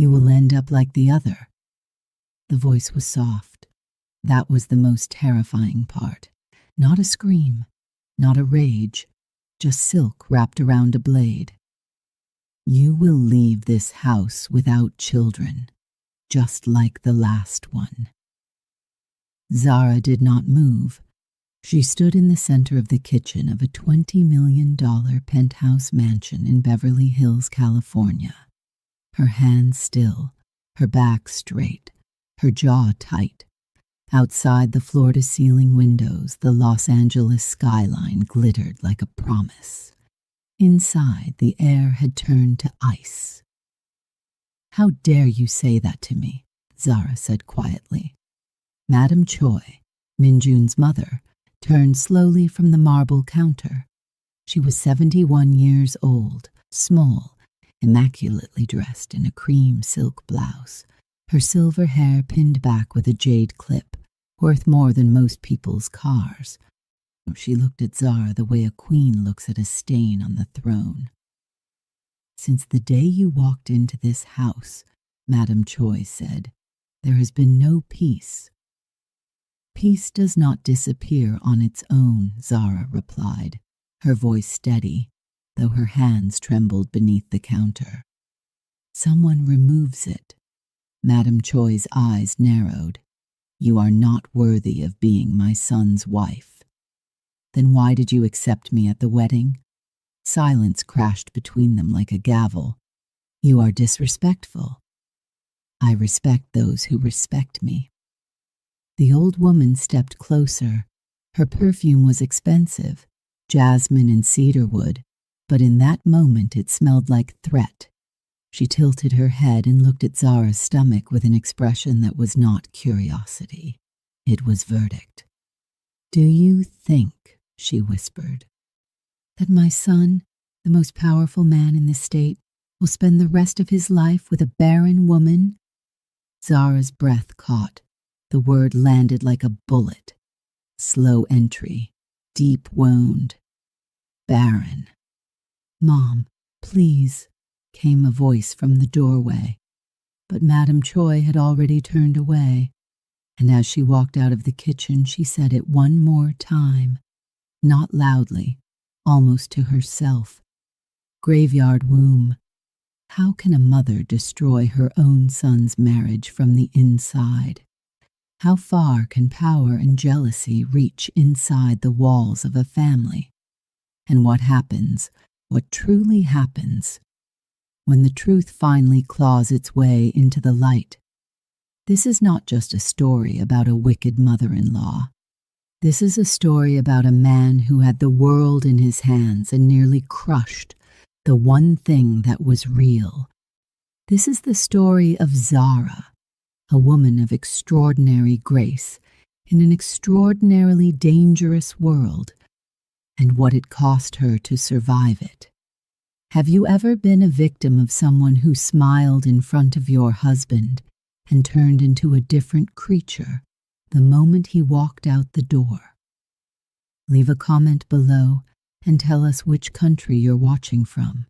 You will end up like the other." The voice was soft. That was the most terrifying part. Not a scream, not a rage, just silk wrapped around a blade. "You will leave this house without children, just like the last one." Zara did not move. She stood in the center of the kitchen of a $20 million penthouse mansion in Beverly Hills, California. Her hands still, her back straight, her jaw tight. Outside the floor-to-ceiling windows, the Los Angeles skyline glittered like a promise. Inside, the air had turned to ice. "How dare you say that to me?" Zara said quietly. Madame Choi, Minjun's mother, turned slowly from the marble counter. She was 71 years old, small, immaculately dressed in a cream silk blouse, her silver hair pinned back with a jade clip, worth more than most people's cars. She looked at Zara the way a queen looks at a stain on the throne. "Since the day you walked into this house," Madame Choi said, "there has been no peace." "Peace does not disappear on its own," Zara replied, her voice steady, though her hands trembled beneath the counter. "Someone removes it." Madame Choi's eyes narrowed. "You are not worthy of being my son's wife." "Then why did you accept me at the wedding?" Silence crashed between them like a gavel. "You are disrespectful." "I respect those who respect me." The old woman stepped closer. Her perfume was expensive, jasmine and cedarwood, but in that moment it smelled like threat. She tilted her head and looked at Zara's stomach with an expression that was not curiosity. It was verdict. "Do you think," she whispered, "that my son, the most powerful man in this state, will spend the rest of his life with a barren woman?" Zara's breath caught. The word landed like a bullet. Slow entry, deep wound. Barren. "Mom, please," came a voice from the doorway. But Madame Choi had already turned away, and as she walked out of the kitchen, she said it one more time, not loudly, almost to herself. "Graveyard womb. How can a mother destroy her own son's marriage from the inside? How far can power and jealousy reach inside the walls of a family? And what happens, what truly happens, when the truth finally claws its way into the light? This is not just a story about a wicked mother-in-law. This is a story about a man who had the world in his hands and nearly crushed the one thing that was real. This is the story of Zara, a woman of extraordinary grace in an extraordinarily dangerous world, and what it cost her to survive it. Have you ever been a victim of someone who smiled in front of your husband and turned into a different creature the moment he walked out the door? Leave a comment below and tell us which country you're watching from,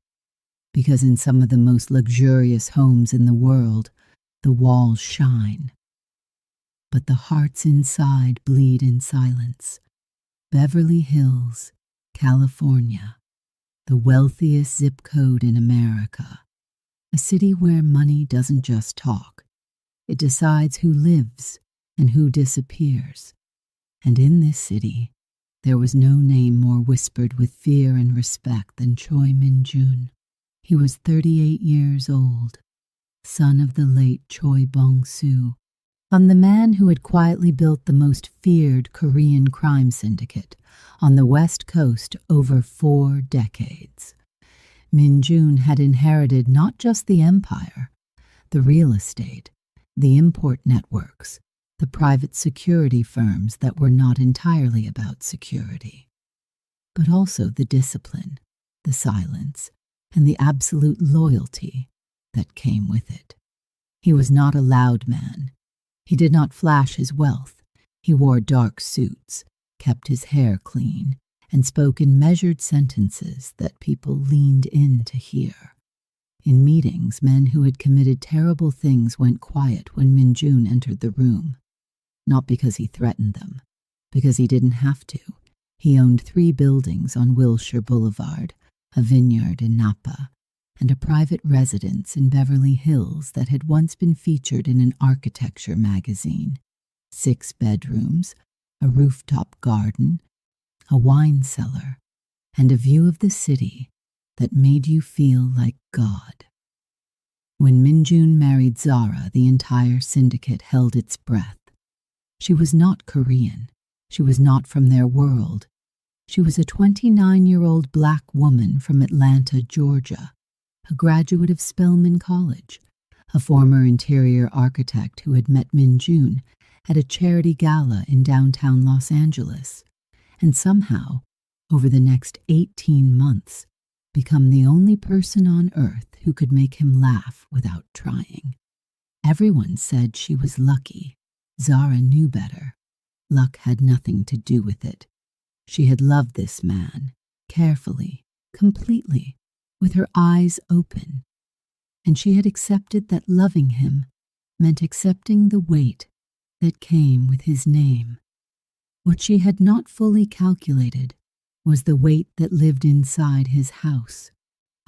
because in some of the most luxurious homes in the world, the walls shine, but the hearts inside bleed in silence. Beverly Hills, California, the wealthiest zip code in America, a city where money doesn't just talk. It decides who lives and who disappears. And in this city, there was no name more whispered with fear and respect than Choi Min-jun. He was 38 years old, son of the late Choi Bong-soo, on the man who had quietly built the most feared Korean crime syndicate on the West Coast over 4 decades. Min-jun had inherited not just the empire, the real estate, the import networks, the private security firms that were not entirely about security, but also the discipline, the silence, and the absolute loyalty that came with it. He was not a loud man. He did not flash his wealth. He wore dark suits, kept his hair clean, and spoke in measured sentences that people leaned in to hear. In meetings, men who had committed terrible things went quiet when Minjun entered the room. Not because he threatened them, because he didn't have to. He owned 3 buildings on Wilshire Boulevard, a vineyard in Napa, and a private residence in Beverly Hills that had once been featured in an architecture magazine. 6 bedrooms, a rooftop garden, a wine cellar, and a view of the city that made you feel like God. When Minjun married Zara, the entire syndicate held its breath. She was not Korean. She was not from their world. She was a 29-year-old black woman from Atlanta, Georgia, a graduate of Spelman College, a former interior architect who had met Minjun at a charity gala in downtown Los Angeles, and somehow, over the next 18 months, become the only person on earth who could make him laugh without trying. Everyone said she was lucky. Zara knew better. Luck had nothing to do with it. She had loved this man, carefully, completely, with her eyes open, and she had accepted that loving him meant accepting the weight that came with his name. What she had not fully calculated was the weight that lived inside his house.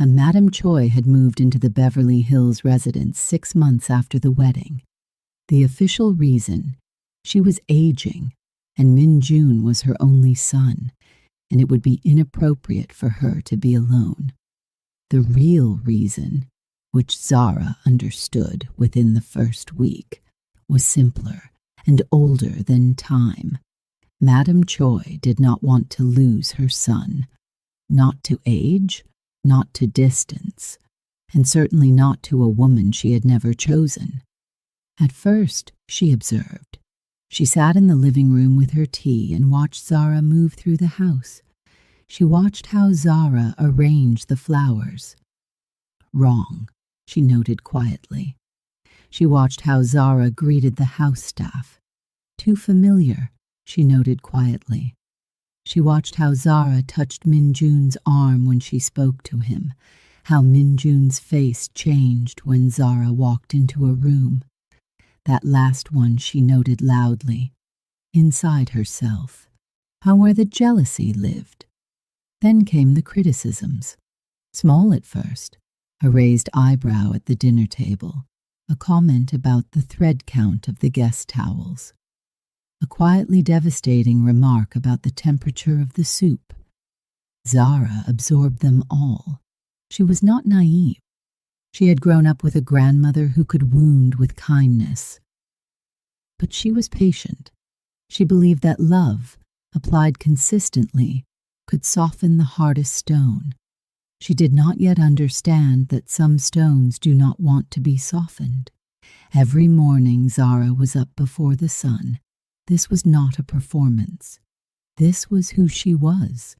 A Madame Choi had moved into the Beverly Hills residence 6 months after the wedding. The official reason: she was aging, and Minjun was her only son, and it would be inappropriate for her to be alone. The real reason, which Zara understood within the first week, was simpler and older than time. Madame Choi did not want to lose her son, not to age, not to distance, and certainly not to a woman she had never chosen. At first, she observed. She sat in the living room with her tea and watched Zara move through the house. She watched how Zara arranged the flowers. Wrong, she noted quietly. She watched how Zara greeted the house staff. Too familiar, she noted quietly. She watched how Zara touched Minjun's arm when she spoke to him, how Minjun's face changed when Zara walked into a room. That last one she noted loudly, inside herself, how where the jealousy lived. Then came the criticisms, small at first, a raised eyebrow at the dinner table, a comment about the thread count of the guest towels, a quietly devastating remark about the temperature of the soup. Zara absorbed them all. She was not naive. She had grown up with a grandmother who could wound with kindness. But she was patient. She believed that love, applied consistently, could soften the hardest stone. She did not yet understand that some stones do not want to be softened. Every morning Zara was up before the sun. This was not a performance. This was who she was.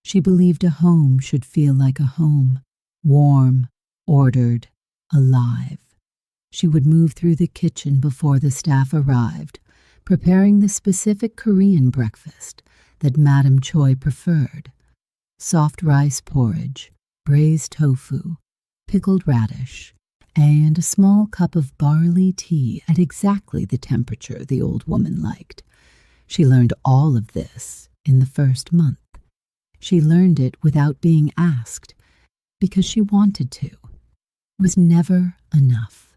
She believed a home should feel like a home, warm, ordered, alive. She would move through the kitchen before the staff arrived, preparing the specific Korean breakfast that Madame Choi preferred: soft rice porridge, braised tofu, pickled radish, and a small cup of barley tea at exactly the temperature the old woman liked. She learned all of this in the first month. She learned it without being asked, because she wanted to. It was never enough.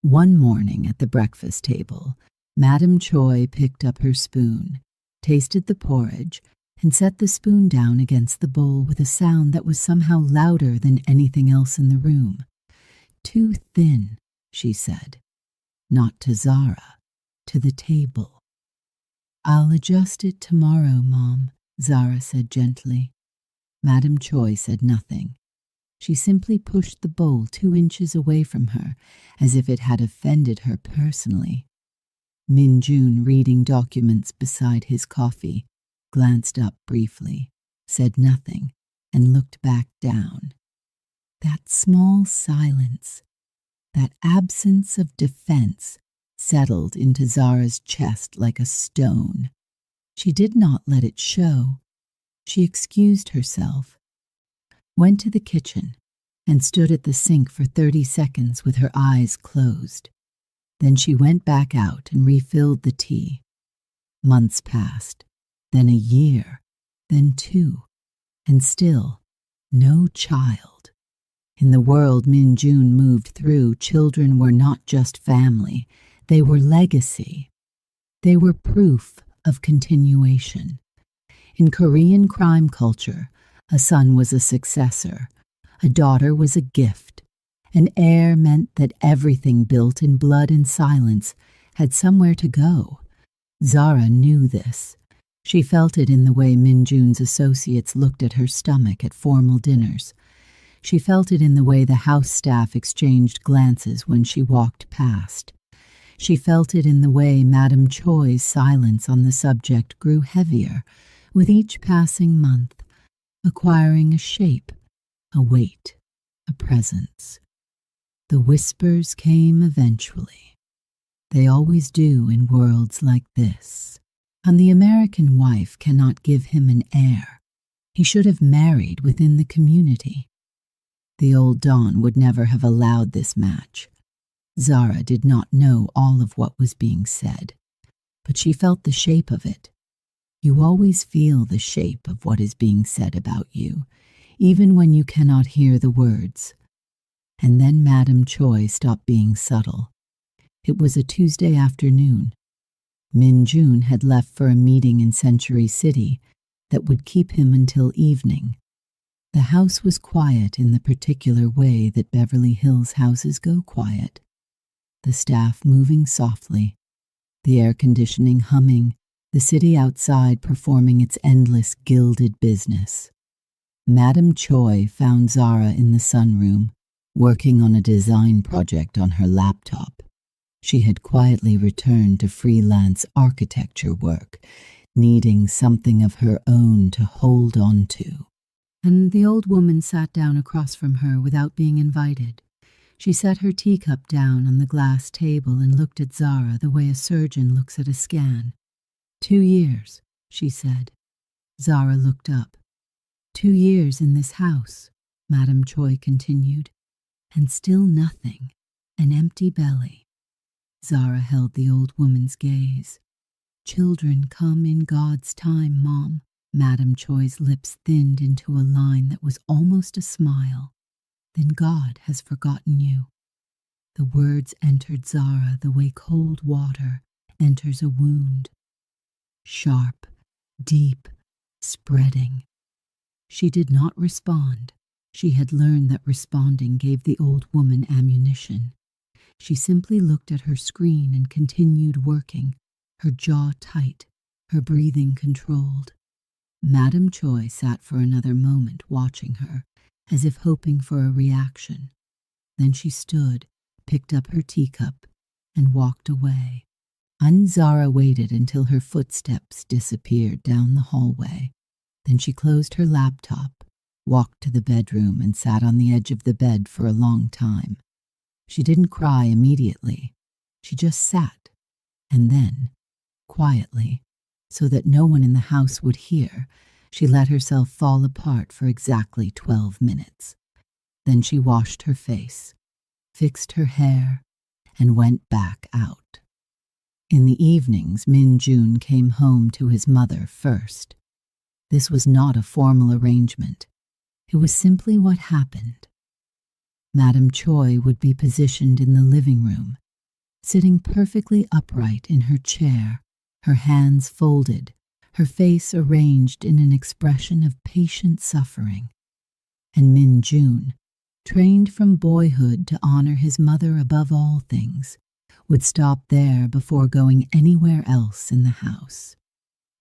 One morning at the breakfast table, Madame Choi picked up her spoon, tasted the porridge, and set the spoon down against the bowl with a sound that was somehow louder than anything else in the room. "Too thin," she said. Not to Zara, to the table. "I'll adjust it tomorrow, Mom," Zara said gently. Madame Choi said nothing. She simply pushed the bowl 2 inches away from her, as if it had offended her personally. Minjun, reading documents beside his coffee, glanced up briefly, said nothing, and looked back down. That small silence, that absence of defense, settled into Zara's chest like a stone. She did not let it show. She excused herself, went to the kitchen, and stood at the sink for 30 seconds with her eyes closed. Then she went back out and refilled the tea. Months passed, then a year, then 2, and still no child. In the world Min Jun moved through, children were not just family, they were legacy. They were proof of continuation. In Korean crime culture, a son was a successor, a daughter was a gift. An heir meant that everything built in blood and silence had somewhere to go. Zara knew this. She felt it in the way Min Jun's associates looked at her stomach at formal dinners. She felt it in the way the house staff exchanged glances when she walked past. She felt it in the way Madame Choi's silence on the subject grew heavier with each passing month, acquiring a shape, a weight, a presence. The whispers came eventually. They always do in worlds like this. And the American wife cannot give him an heir. He should have married within the community. The old Don would never have allowed this match. Zara did not know all of what was being said, but she felt the shape of it. You always feel the shape of what is being said about you, even when you cannot hear the words. And then Madame Choi stopped being subtle. It was a Tuesday afternoon. Min Jun had left for a meeting in Century City that would keep him until evening. The house was quiet in the particular way that Beverly Hills houses go quiet. The staff moving softly, the air conditioning humming, the city outside performing its endless gilded business. Madame Choi found Zara in the sunroom, working on a design project on her laptop. She had quietly returned to freelance architecture work, needing something of her own to hold on to. And the old woman sat down across from her without being invited. She set her teacup down on the glass table and looked at Zara the way a surgeon looks at a scan. 2 years, she said. Zara looked up. 2 years in this house, Madame Choi continued, and still nothing, an empty belly. Zara held the old woman's gaze. Children come in God's time, Mom. Madame Choi's lips thinned into a line that was almost a smile. Then God has forgotten you. The words entered Zara the way cold water enters a wound. Sharp, deep, spreading. She did not respond. She had learned that responding gave the old woman ammunition. She simply looked at her screen and continued working, her jaw tight, her breathing controlled. Madame Choi sat for another moment watching her, as if hoping for a reaction. Then she stood, picked up her teacup, and walked away. Zara waited until her footsteps disappeared down the hallway. Then she closed her laptop, walked to the bedroom, and sat on the edge of the bed for a long time. She didn't cry immediately. She just sat, and then, quietly, so that no one in the house would hear, she let herself fall apart for exactly 12 minutes. Then she washed her face, fixed her hair, and went back out. In the evenings, Min Jun came home to his mother first. This was not a formal arrangement. It was simply what happened. Madame Choi would be positioned in the living room, sitting perfectly upright in her chair, her hands folded, her face arranged in an expression of patient suffering. And Min Jun, trained from boyhood to honor his mother above all things, would stop there before going anywhere else in the house.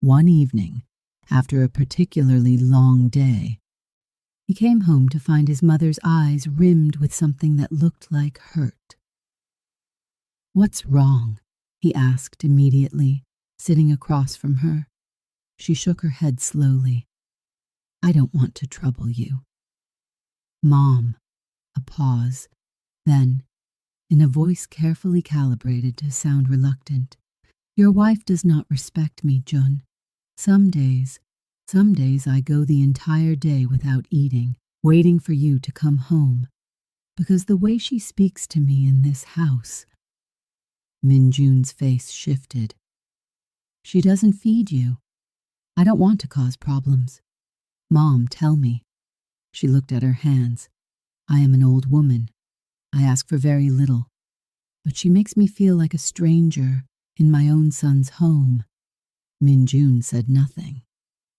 One evening, after a particularly long day, he came home to find his mother's eyes rimmed with something that looked like hurt. "What's wrong?" he asked immediately, sitting across from her. She shook her head slowly. "I don't want to trouble you." "Mom." A pause. Then, in a voice carefully calibrated to sound reluctant, "Your wife does not respect me, Jun. Some days I go the entire day without eating, waiting for you to come home. Because the way she speaks to me in this house. Minjun's face shifted. She doesn't feed you. I don't want to cause problems. Mom, tell me. She looked at her hands. I am an old woman. I ask for very little. But she makes me feel like a stranger in my own son's home. Minjun said nothing,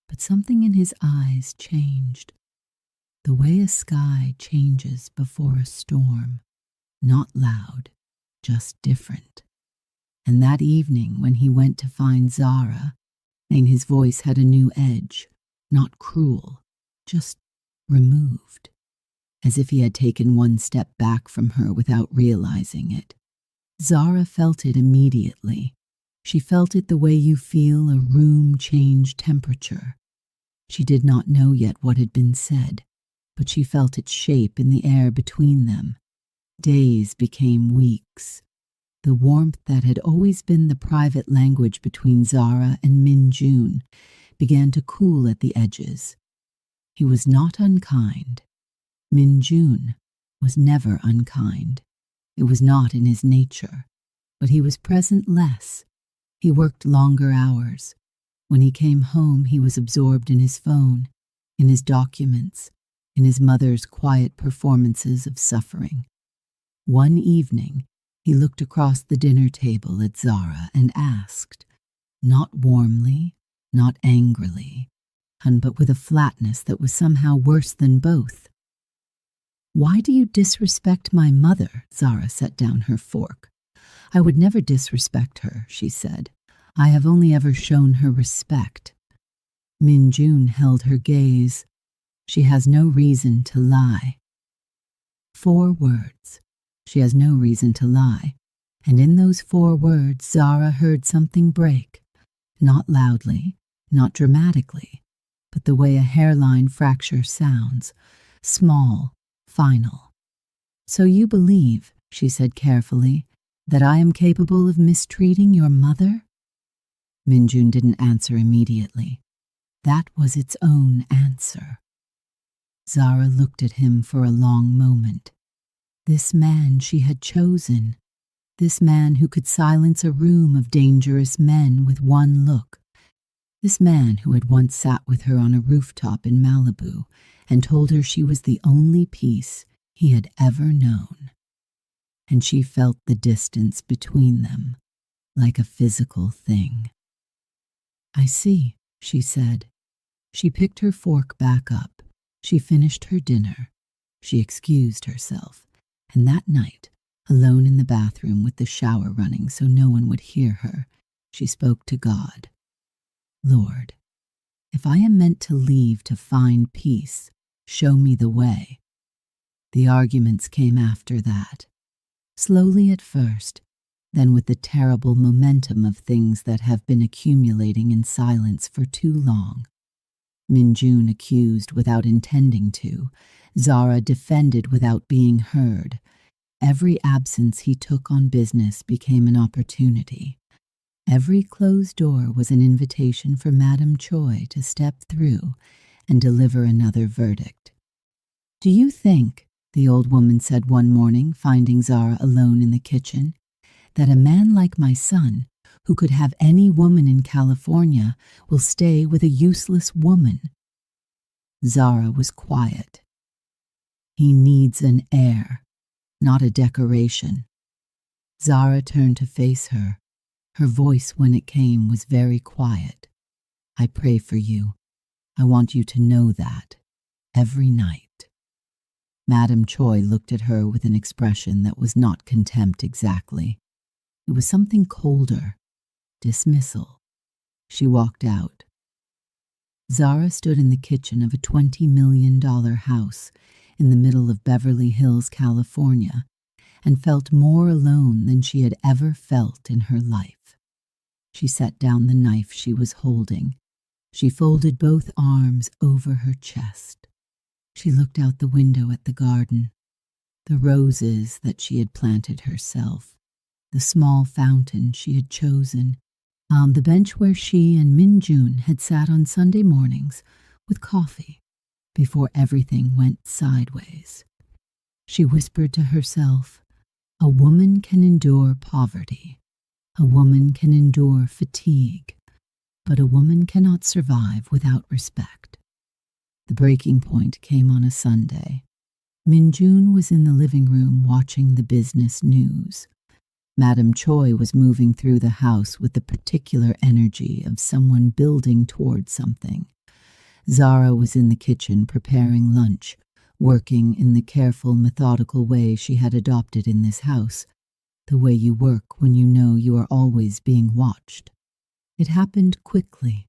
but something in his eyes changed. The way a sky changes before a storm. Not loud, just different. And that evening when he went to find Zara, and his voice had a new edge, not cruel, just removed, as if he had taken one step back from her without realizing it. Zara felt it immediately. She felt it the way you feel a room change temperature. She did not know yet what had been said, but she felt its shape in the air between them. Days became weeks. The warmth that had always been the private language between Zara and Minjun began to cool at the edges. He was not unkind. Minjun was never unkind. It was not in his nature, but he was present less. He worked longer hours. When he came home, he was absorbed in his phone, in his documents, in his mother's quiet performances of suffering. One evening, he looked across the dinner table at Zara and asked, not warmly, not angrily, but with a flatness that was somehow worse than both. Why do you disrespect my mother? Zara set down her fork. I would never disrespect her, she said. I have only ever shown her respect. Minjun held her gaze. She has no reason to lie. 4 words. She has no reason to lie. And in those 4 words, Zara heard something break. Not loudly, not dramatically, but the way a hairline fracture sounds. Small, final. So you believe, she said carefully, that I am capable of mistreating your mother? Minjun didn't answer immediately. That was its own answer. Zara looked at him for a long moment. This man she had chosen. This man who could silence a room of dangerous men with one look. This man who had once sat with her on a rooftop in Malibu and told her she was the only peace he had ever known. And she felt the distance between them, like a physical thing. I see, she said. She picked her fork back up. She finished her dinner. She excused herself, and that night, alone in the bathroom with the shower running so no one would hear her, she spoke to God. Lord, if I am meant to leave to find peace, show me the way. The arguments came after that. Slowly at first, then with the terrible momentum of things that have been accumulating in silence for too long. Minjun accused without intending to. Zara defended without being heard. Every absence he took on business became an opportunity. Every closed door was an invitation for Madame Choi to step through and deliver another verdict. Do you think, the old woman said one morning, finding Zara alone in the kitchen, that a man like my son, who could have any woman in California, will stay with a useless woman? Zara was quiet. He needs an heir, not a decoration. Zara turned to face her. Her voice, when it came, was very quiet. I pray for you. I want you to know that, every night. Madame Choi looked at her with an expression that was not contempt exactly. It was something colder, dismissal. She walked out. Zara stood in the kitchen of a $20 million house in the middle of Beverly Hills, California, and felt more alone than she had ever felt in her life. She set down the knife she was holding. She folded both arms over her chest. She looked out the window at the garden, the roses that she had planted herself, the small fountain she had chosen, the bench where she and Minjun had sat on Sunday mornings with coffee before everything went sideways. She whispered to herself, "A woman can endure poverty. A woman can endure fatigue. But a woman cannot survive without respect." The breaking point came on a Sunday. Minjun was in the living room watching the business news. Madame Choi was moving through the house with the particular energy of someone building toward something. Zara was in the kitchen preparing lunch, working in the careful, methodical way she had adopted in this house, the way you work when you know you are always being watched. It happened quickly.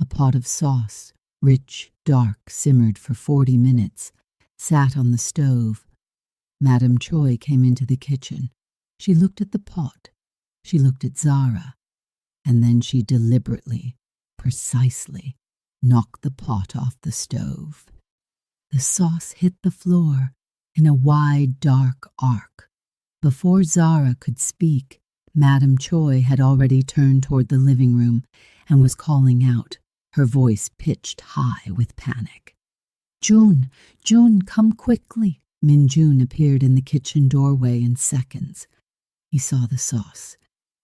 A pot of sauce, rich, dark, simmered for 40 minutes, sat on the stove. Madame Choi came into the kitchen. She looked at the pot. She looked at Zara. And then she deliberately, precisely, knocked the pot off the stove. The sauce hit the floor in a wide, dark arc. Before Zara could speak, Madame Choi had already turned toward the living room and was calling out, her voice pitched high with panic. "June, June, come quickly!" Minjun appeared in the kitchen doorway in seconds. He saw the sauce.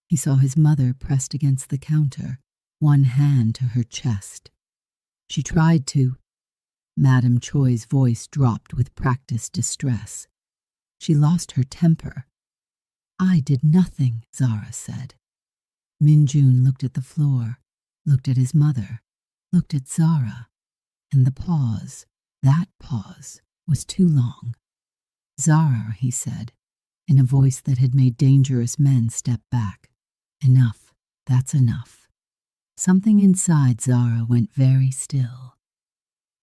He saw his mother pressed against the counter, one hand to her chest. She tried to. Madame Choi's voice dropped with practiced distress. She lost her temper. "I did nothing," Zara said. Minjun looked at the floor, looked at his mother, looked at Zara, and the pause, that pause, was too long. "Zara," he said, in a voice that had made dangerous men step back. "Enough, that's enough." Something inside Zara went very still.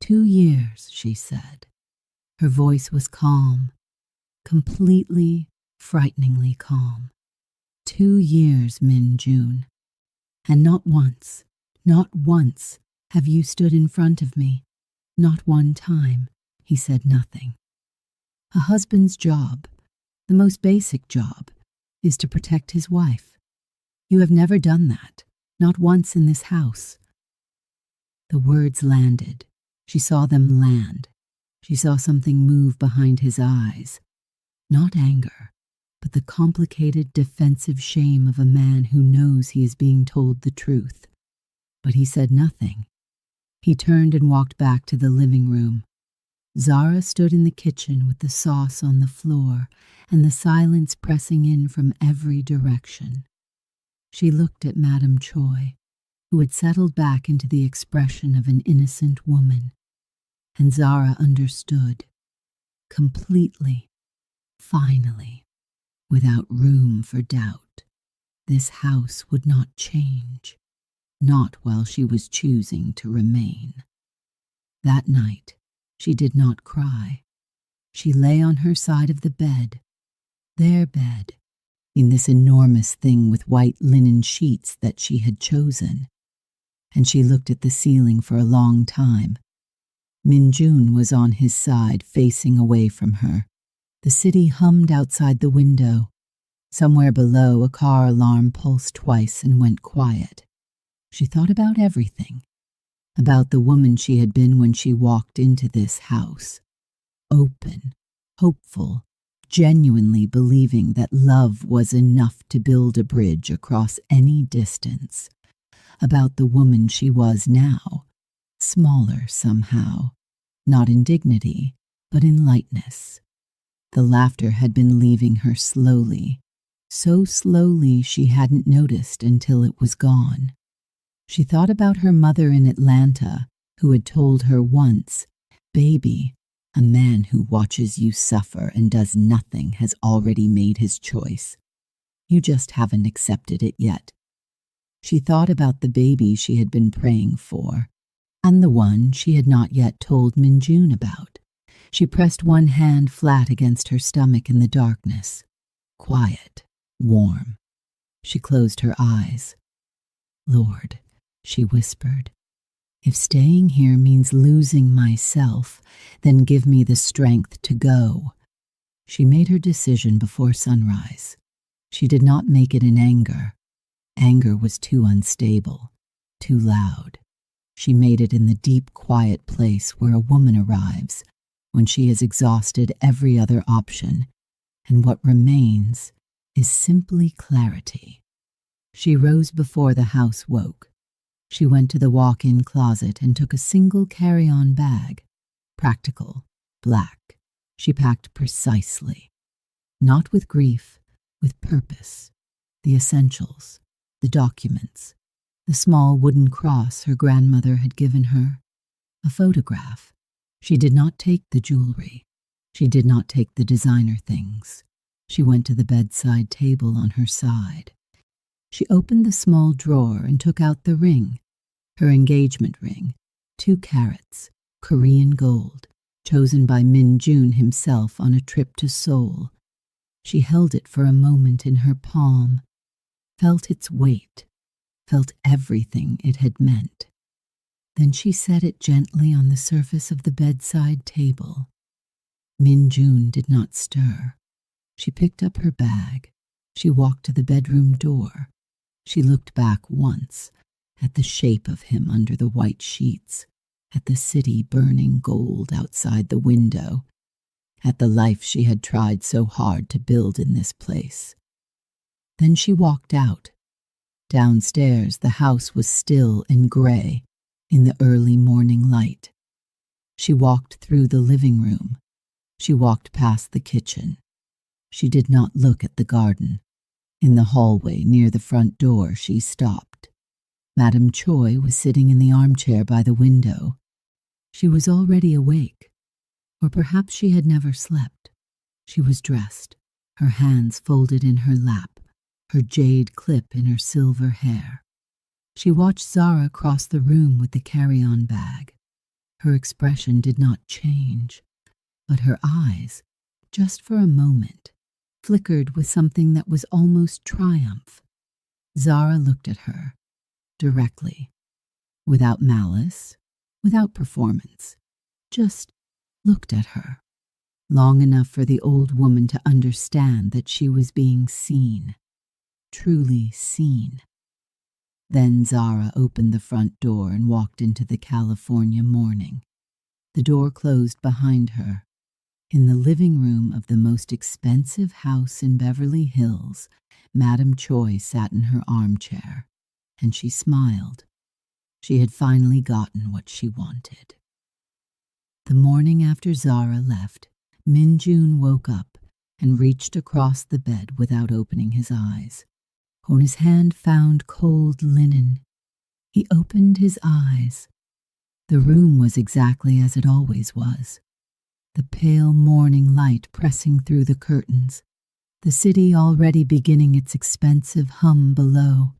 2 years, she said. Her voice was calm, completely, frighteningly calm. 2 years, Minjun. And not once have you stood in front of me. Not one time. He said nothing. A husband's job, the most basic job, is to protect his wife. You have never done that, not once in this house. The words landed. She saw them land. She saw something move behind his eyes. Not anger, but the complicated, defensive shame of a man who knows he is being told the truth. But he said nothing. He turned and walked back to the living room. Zara stood in the kitchen with the sauce on the floor and the silence pressing in from every direction. She looked at Madame Choi, who had settled back into the expression of an innocent woman, and Zara understood, completely, finally, without room for doubt. This house would not change, not while she was choosing to remain. That night, she did not cry. She lay on her side of the bed, their bed, in this enormous thing with white linen sheets that she had chosen, and she looked at the ceiling for a long time. Minjun was on his side, facing away from her. The city hummed outside the window. Somewhere below, a car alarm pulsed twice and went quiet. She thought about everything, about the woman she had been when she walked into this house. Open, hopeful, genuinely believing that love was enough to build a bridge across any distance. About the woman she was now, smaller somehow, not in dignity, but in lightness. The laughter had been leaving her slowly, so slowly she hadn't noticed until it was gone. She thought about her mother in Atlanta, who had told her once, "Baby, a man who watches you suffer and does nothing has already made his choice. You just haven't accepted it yet." She thought about the baby she had been praying for, and the one she had not yet told Minjun about. She pressed one hand flat against her stomach in the darkness. Quiet, warm. She closed her eyes. "Lord," she whispered, "if staying here means losing myself, then give me the strength to go." She made her decision before sunrise. She did not make it in anger. Anger was too unstable, too loud. She made it in the deep, quiet place where a woman arrives, when she has exhausted every other option, and what remains is simply clarity. She rose before the house woke. She went to the walk-in closet and took a single carry-on bag. Practical, black. She packed precisely. Not with grief, with purpose. The essentials, the documents, the small wooden cross her grandmother had given her, a photograph. She did not take the jewelry. She did not take the designer things. She went to the bedside table on her side. She opened the small drawer and took out the ring, her engagement ring, 2 carats, Korean gold, chosen by Min Jun himself on a trip to Seoul. She held it for a moment in her palm, felt its weight, felt everything it had meant. Then she set it gently on the surface of the bedside table. Min Jun did not stir. She picked up her bag. She walked to the bedroom door. She looked back once at the shape of him under the white sheets, at the city burning gold outside the window, at the life she had tried so hard to build in this place. Then she walked out. Downstairs, the house was still and gray in the early morning light. She walked through the living room. She walked past the kitchen. She did not look at the garden. In the hallway near the front door, she stopped. Madame Choi was sitting in the armchair by the window. She was already awake, or perhaps she had never slept. She was dressed, her hands folded in her lap, her jade clip in her silver hair. She watched Zara cross the room with the carry-on bag. Her expression did not change, but her eyes, just for a moment, flickered with something that was almost triumph. Zara looked at her, directly, without malice, without performance, just looked at her, long enough for the old woman to understand that she was being seen, truly seen. Then Zara opened the front door and walked into the California morning. The door closed behind her. In the living room of the most expensive house in Beverly Hills, Madame Choi sat in her armchair, and she smiled. She had finally gotten what she wanted. The morning after Zara left, Min Jun woke up and reached across the bed without opening his eyes. On his hand found cold linen. He opened his eyes. The room was exactly as it always was. The pale morning light pressing through the curtains, the city already beginning its expensive hum below,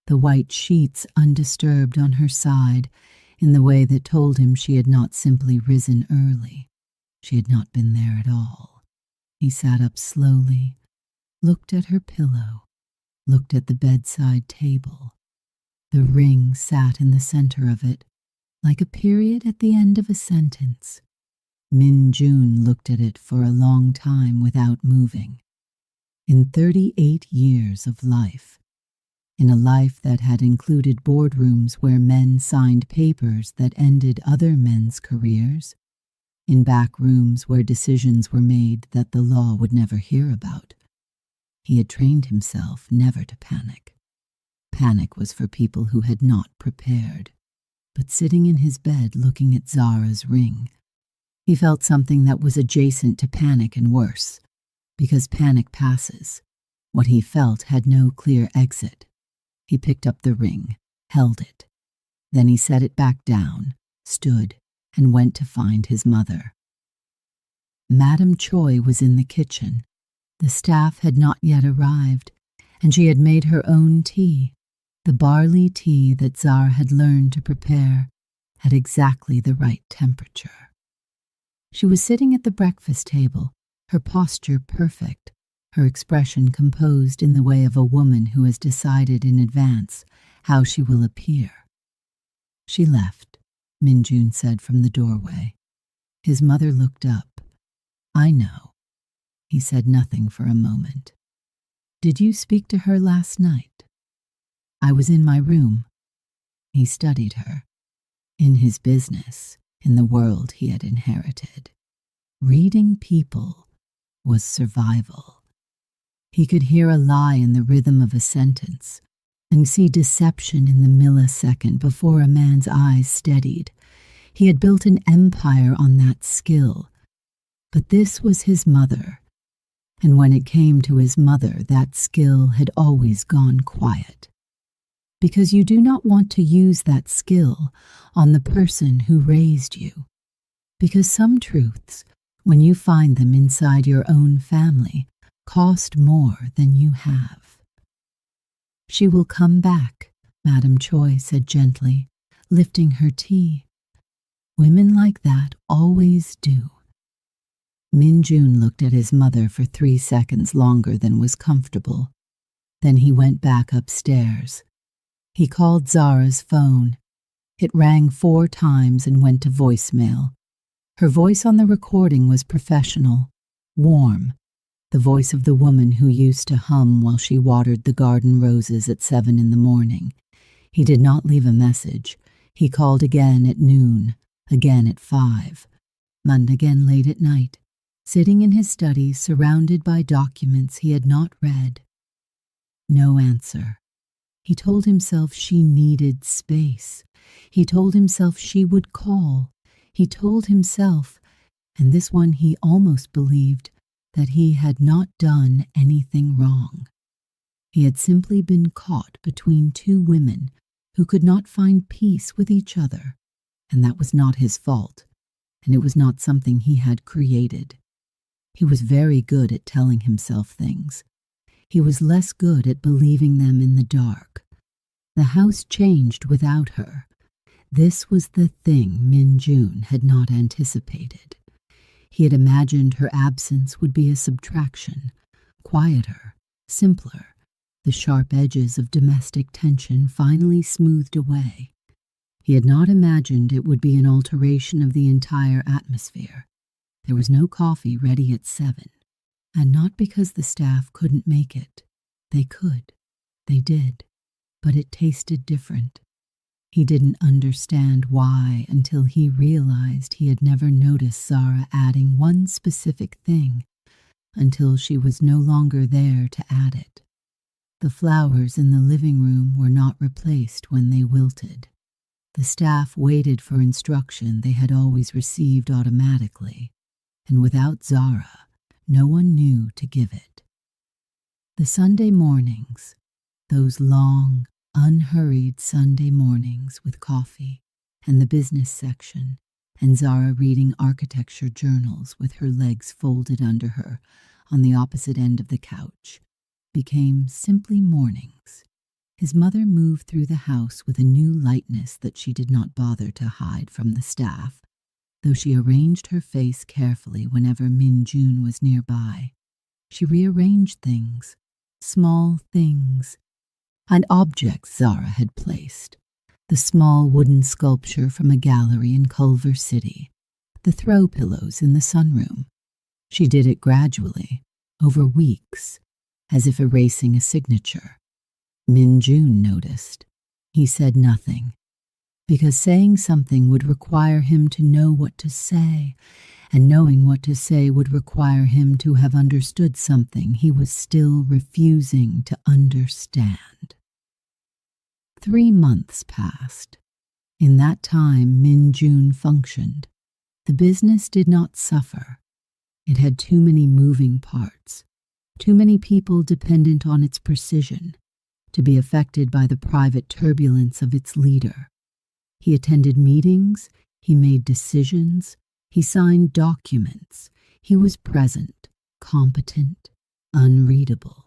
the white sheets undisturbed on her side in the way that told him she had not simply risen early. She had not been there at all. He sat up slowly, looked at her pillow, looked at the bedside table. The ring sat in the center of it, like a period at the end of a sentence. Min Jun looked at it for a long time without moving. In 38 years of life, in a life that had included boardrooms where men signed papers that ended other men's careers, in back rooms where decisions were made that the law would never hear about, he had trained himself never to panic. Panic was for people who had not prepared. But sitting in his bed looking at Zara's ring, he felt something that was adjacent to panic and worse, because panic passes. What he felt had no clear exit. He picked up the ring, held it. Then he set it back down, stood, and went to find his mother. Madame Choi was in the kitchen. The staff had not yet arrived, and she had made her own tea, the barley tea that Zara had learned to prepare at exactly the right temperature. She was sitting at the breakfast table, her posture perfect, her expression composed in the way of a woman who has decided in advance how she will appear. She left, Min Jun said from the doorway. His mother looked up. I know. He said nothing for a moment. Did you speak to her last night? I was in my room. He studied her. In his business, in the world he had inherited. Reading people was survival. He could hear a lie in the rhythm of a sentence and see deception in the millisecond before a man's eyes steadied. He had built an empire on that skill. But this was his mother, and when it came to his mother, that skill had always gone quiet. Because you do not want to use that skill on the person who raised you. Because some truths, when you find them inside your own family, cost more than you have. "She will come back," Madame Choi said gently, lifting her tea. "Women like that always do." Min Jun looked at his mother for 3 seconds longer than was comfortable. Then he went back upstairs. He called Zara's phone. It rang 4 times and went to voicemail. Her voice on the recording was professional, warm, the voice of the woman who used to hum while she watered the garden roses at 7 in the morning. He did not leave a message. He called again at noon, again at 5, and again late at night, sitting in his study surrounded by documents he had not read. No answer. He told himself she needed space. He told himself she would call. He told himself, and this one he almost believed, that he had not done anything wrong. He had simply been caught between 2 women who could not find peace with each other, and that was not his fault, and it was not something he had created. He was very good at telling himself things. He was less good at believing them in the dark. The house changed without her. This was the thing Min Jun had not anticipated. He had imagined her absence would be a subtraction, quieter, simpler, the sharp edges of domestic tension finally smoothed away. He had not imagined it would be an alteration of the entire atmosphere. There was no coffee ready at 7, and not because the staff couldn't make it. They could. They did. But it tasted different. He didn't understand why until he realized he had never noticed Zara adding one specific thing until she was no longer there to add it. The flowers in the living room were not replaced when they wilted. The staff waited for instruction they had always received automatically, and without Zara, no one knew to give it. The Sunday mornings, those long, unhurried Sunday mornings with coffee and the business section, and Zara reading architecture journals with her legs folded under her on the opposite end of the couch, became simply mornings. His mother moved through the house with a new lightness that she did not bother to hide from the staff, though she arranged her face carefully whenever Min Jun was nearby. She rearranged things, small things, and objects Zara had placed. The small wooden sculpture from a gallery in Culver City, the throw pillows in the sunroom. She did it gradually, over weeks, as if erasing a signature. Min Jun noticed. He said nothing, because saying something would require him to know what to say, and knowing what to say would require him to have understood something he was still refusing to understand. 3 months passed. In that time, Min Jun functioned. The business did not suffer. It had too many moving parts, too many people dependent on its precision, to be affected by the private turbulence of its leader. He attended meetings, he made decisions, he signed documents, he was present, competent, unreadable.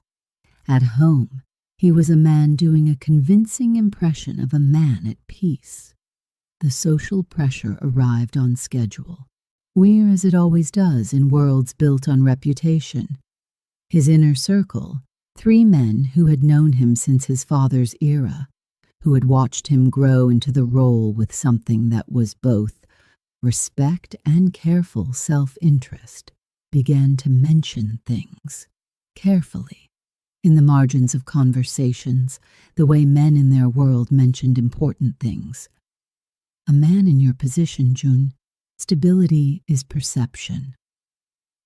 At home, he was a man doing a convincing impression of a man at peace. The social pressure arrived on schedule, weird as it always does in worlds built on reputation. His inner circle, 3 men who had known him since his father's era, who had watched him grow into the role with something that was both respect and careful self-interest, began to mention things, carefully, in the margins of conversations, the way men in their world mentioned important things. A man in your position, Jun, stability is perception.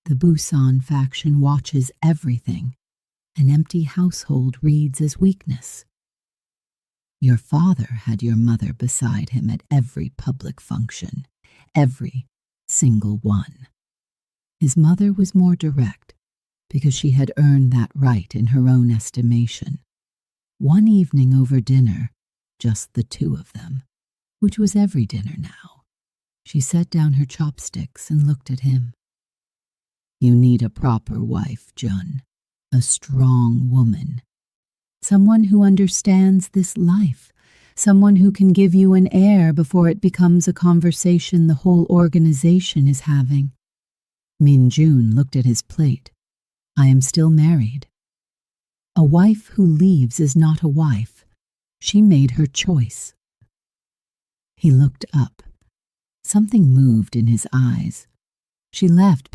The Busan faction watches everything. An empty household reads as weakness. Your father had your mother beside him at every public function, every single one. His mother was more direct, because she had earned that right in her own estimation. One evening over dinner, just the two of them, which was every dinner now, she set down her chopsticks and looked at him. You need a proper wife, Jun, a strong woman. Someone who understands this life, someone who can give you an heir before it becomes a conversation the whole organization is having. Min Jun looked at his plate. I am still married. A wife who leaves is not a wife. She made her choice. He looked up. Something moved in his eyes. She left,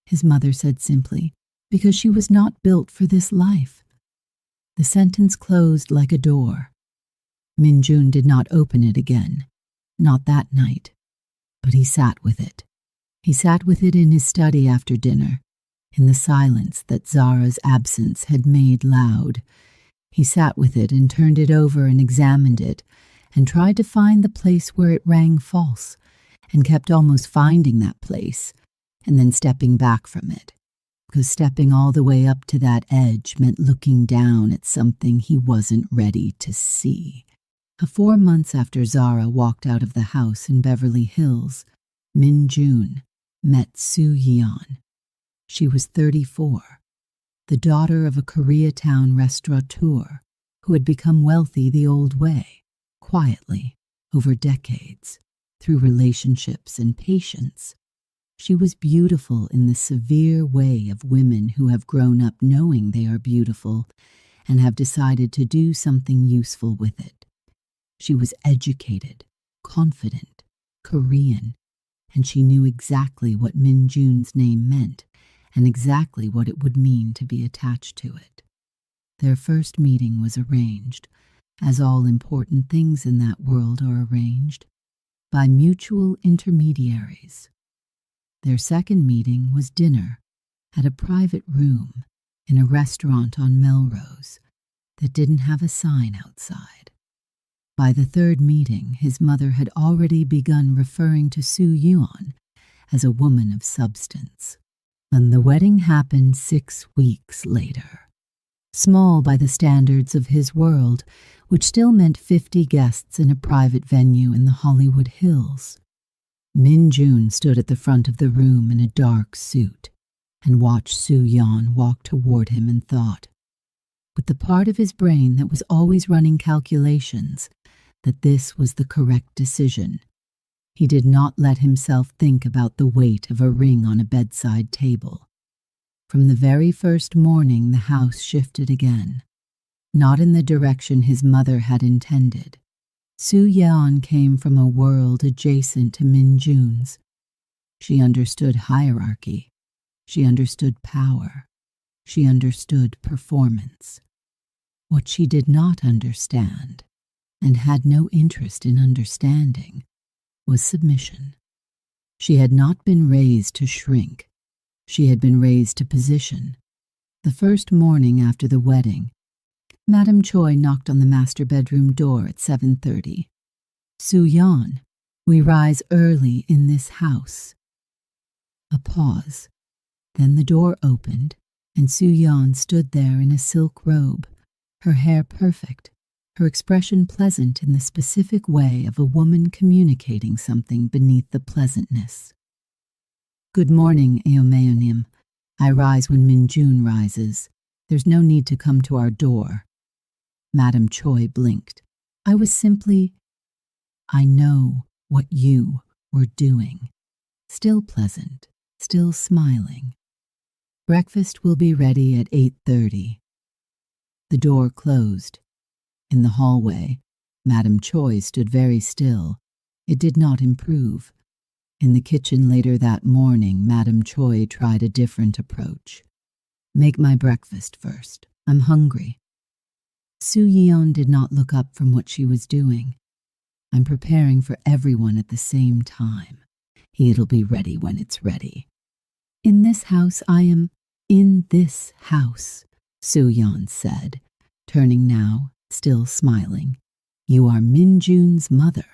his mother said simply, because she was not built for this life. The sentence closed like a door. Min Jun did not open it again, not that night, but he sat with it. He sat with it in his study after dinner, in the silence that Zara's absence had made loud. He sat with it and turned it over and examined it, and tried to find the place where it rang false, and kept almost finding that place, and then stepping back from it, because stepping all the way up to that edge meant looking down at something he wasn't ready to see. 4 months after Zara walked out of the house in Beverly Hills, Min Jun met Soo Yeon. She was 34, the daughter of a Koreatown restaurateur who had become wealthy the old way, quietly, over decades, through relationships and patience. She was beautiful in the severe way of women who have grown up knowing they are beautiful and have decided to do something useful with it. She was educated, confident, Korean, and she knew exactly what Min Jun's name meant and exactly what it would mean to be attached to it. Their first meeting was arranged, as all important things in that world are arranged, by mutual intermediaries. Their second meeting was dinner at a private room in a restaurant on Melrose that didn't have a sign outside. By the third meeting, his mother had already begun referring to Soo Yeon as a woman of substance. And the wedding happened 6 weeks later. Small by the standards of his world, which still meant 50 guests in a private venue in the Hollywood Hills. Min Jun stood at the front of the room in a dark suit and watched Soo Yeon walk toward him and thought, with the part of his brain that was always running calculations, that this was the correct decision. He did not let himself think about the weight of a ring on a bedside table. From the very first morning, the house shifted again, not in the direction his mother had intended. Soo Yeon came from a world adjacent to Min Jun's. She understood hierarchy. She understood power. She understood performance. What she did not understand, and had no interest in understanding, was submission. She had not been raised to shrink. She had been raised to position. The first morning after the wedding, Madame Choi knocked on the master bedroom door at 7:30. Soo Yeon, we rise early in this house. A pause. Then the door opened, and Soo Yeon stood there in a silk robe, her hair perfect, her expression pleasant in the specific way of a woman communicating something beneath the pleasantness. Good morning, Eomeonim. I rise when Min Jun rises. There's no need to come to our door. Madame Choi blinked. I know what you were doing. Still pleasant, still smiling. Breakfast will be ready at 8:30. The door closed. In the hallway, Madame Choi stood very still. It did not improve. In the kitchen later that morning, Madame Choi tried a different approach. Make my breakfast first. I'm hungry. Soo Yeon did not look up from what she was doing. I'm preparing for everyone at the same time. It'll be ready when it's ready. In this house I am, in this house, Soo-yeon said, turning now, still smiling. You are Min-jun's mother.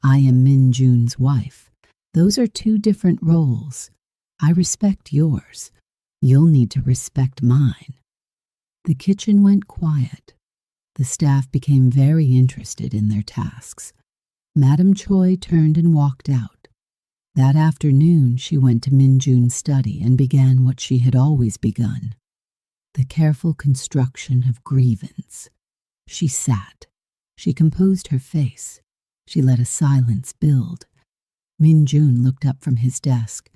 I am Min-jun's wife. Those are two different roles. I respect yours. You'll need to respect mine. The kitchen went quiet. The staff became very interested in their tasks. Madame Choi turned and walked out. That afternoon she went to Min-jun's study and began what she had always begun, the careful construction of grievance. She sat. She composed her face. She let a silence build. Min-jun looked up from his desk,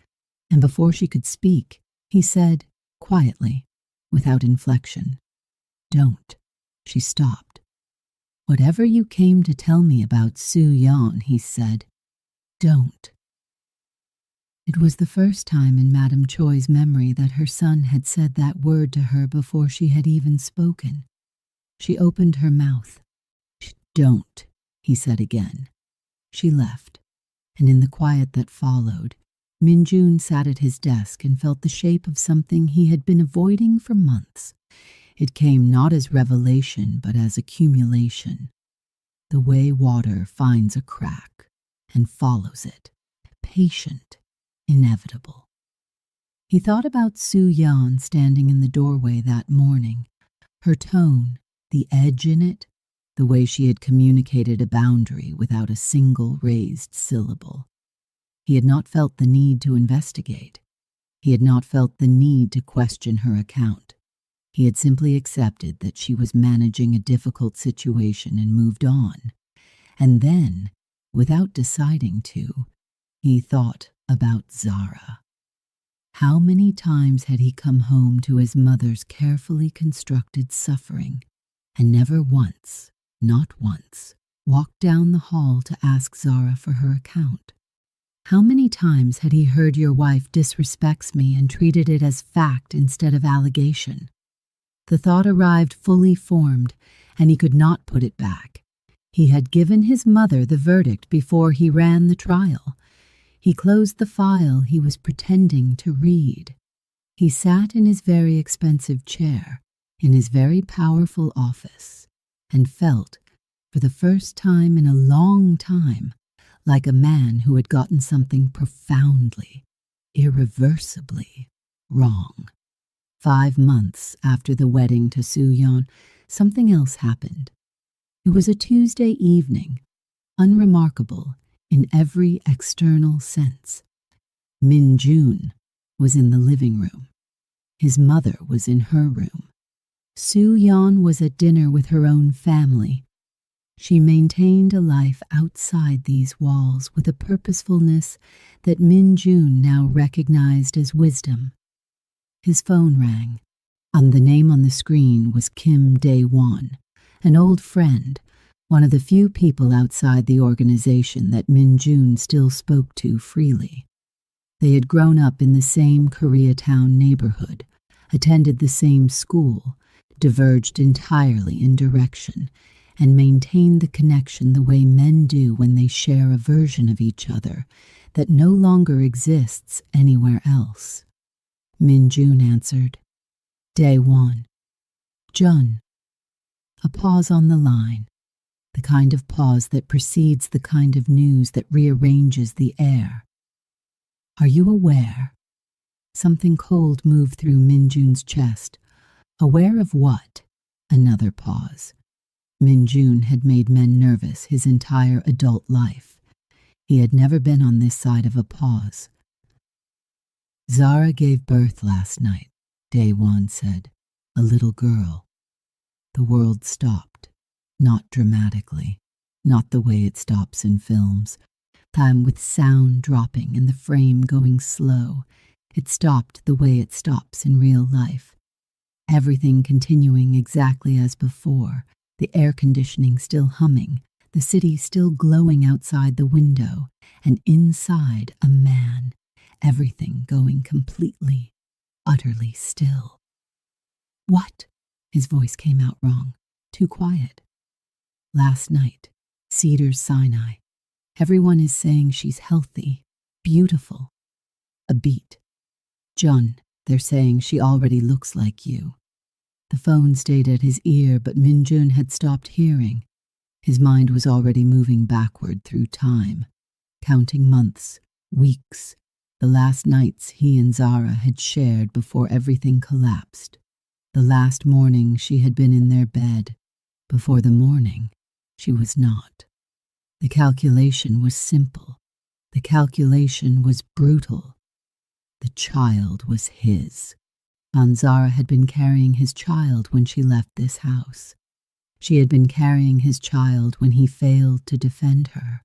and before she could speak, he said, quietly, without inflection, "Don't." She stopped. "Whatever you came to tell me about Soo-yeon," he said, "don't." It was the first time in Madame Choi's memory that her son had said that word to her before she had even spoken. She opened her mouth. "Don't," he said again. She left, and in the quiet that followed, Min-jun sat at his desk and felt the shape of something he had been avoiding for months. It came not as revelation, but as accumulation. The way water finds a crack and follows it, patient, inevitable. He thought about Soo-yeon standing in the doorway that morning, her tone, the edge in it, the way she had communicated a boundary without a single raised syllable. He had not felt the need to investigate. He had not felt the need to question her account. He had simply accepted that she was managing a difficult situation and moved on. And then, without deciding to, he thought about Zara. How many times had he come home to his mother's carefully constructed suffering, and never once, not once, walked down the hall to ask Zara for her account? How many times had he heard your wife disrespects me and treated it as fact instead of allegation? The thought arrived fully formed, and he could not put it back. He had given his mother the verdict before he ran the trial. He closed the file he was pretending to read. He sat in his very expensive chair, in his very powerful office, and felt, for the first time in a long time, like a man who had gotten something profoundly, irreversibly wrong. 5 months after the wedding to Soo-yeon, something else happened. It was a Tuesday evening, unremarkable in every external sense. Min-jun was in the living room. His mother was in her room. Soo-yeon was at dinner with her own family. She maintained a life outside these walls with a purposefulness that Min-jun now recognized as wisdom. His phone rang, and the name on the screen was Kim Dae-won, an old friend, one of the few people outside the organization that Min-jun still spoke to freely. They had grown up in the same Koreatown neighborhood, attended the same school, diverged entirely in direction, and maintained the connection the way men do when they share a version of each other that no longer exists anywhere else. Min-jun answered, "Dae-won." "Jun." A pause on the line, the kind of pause that precedes the kind of news that rearranges the air. "Are you aware?" Something cold moved through Min-jun's chest. Aware of what? Another pause. Min-jun had made men nervous his entire adult life. He had never been on this side of a pause. "Zara gave birth last night," Dae-won said. "A little girl." The world stopped, not dramatically, not the way it stops in films, time with sound dropping and the frame going slow. It stopped the way it stops in real life. Everything continuing exactly as before, the air conditioning still humming, the city still glowing outside the window, and inside a man, everything going completely, utterly still. "What?" His voice came out wrong, too quiet. "Last night, Cedars Sinai. Everyone is saying she's healthy. beautiful. A beat. Jun, they're saying she already looks like you. The phone stayed at his ear, but Minjun had stopped hearing. His mind was already moving backward through time, counting months, weeks, the last nights he and Zara had shared before everything collapsed. The last morning she had been in their bed. Before the morning, she was not. The calculation was simple. The calculation was brutal. The child was his. Zara had been carrying his child when she left this house. She had been carrying his child when he failed to defend her,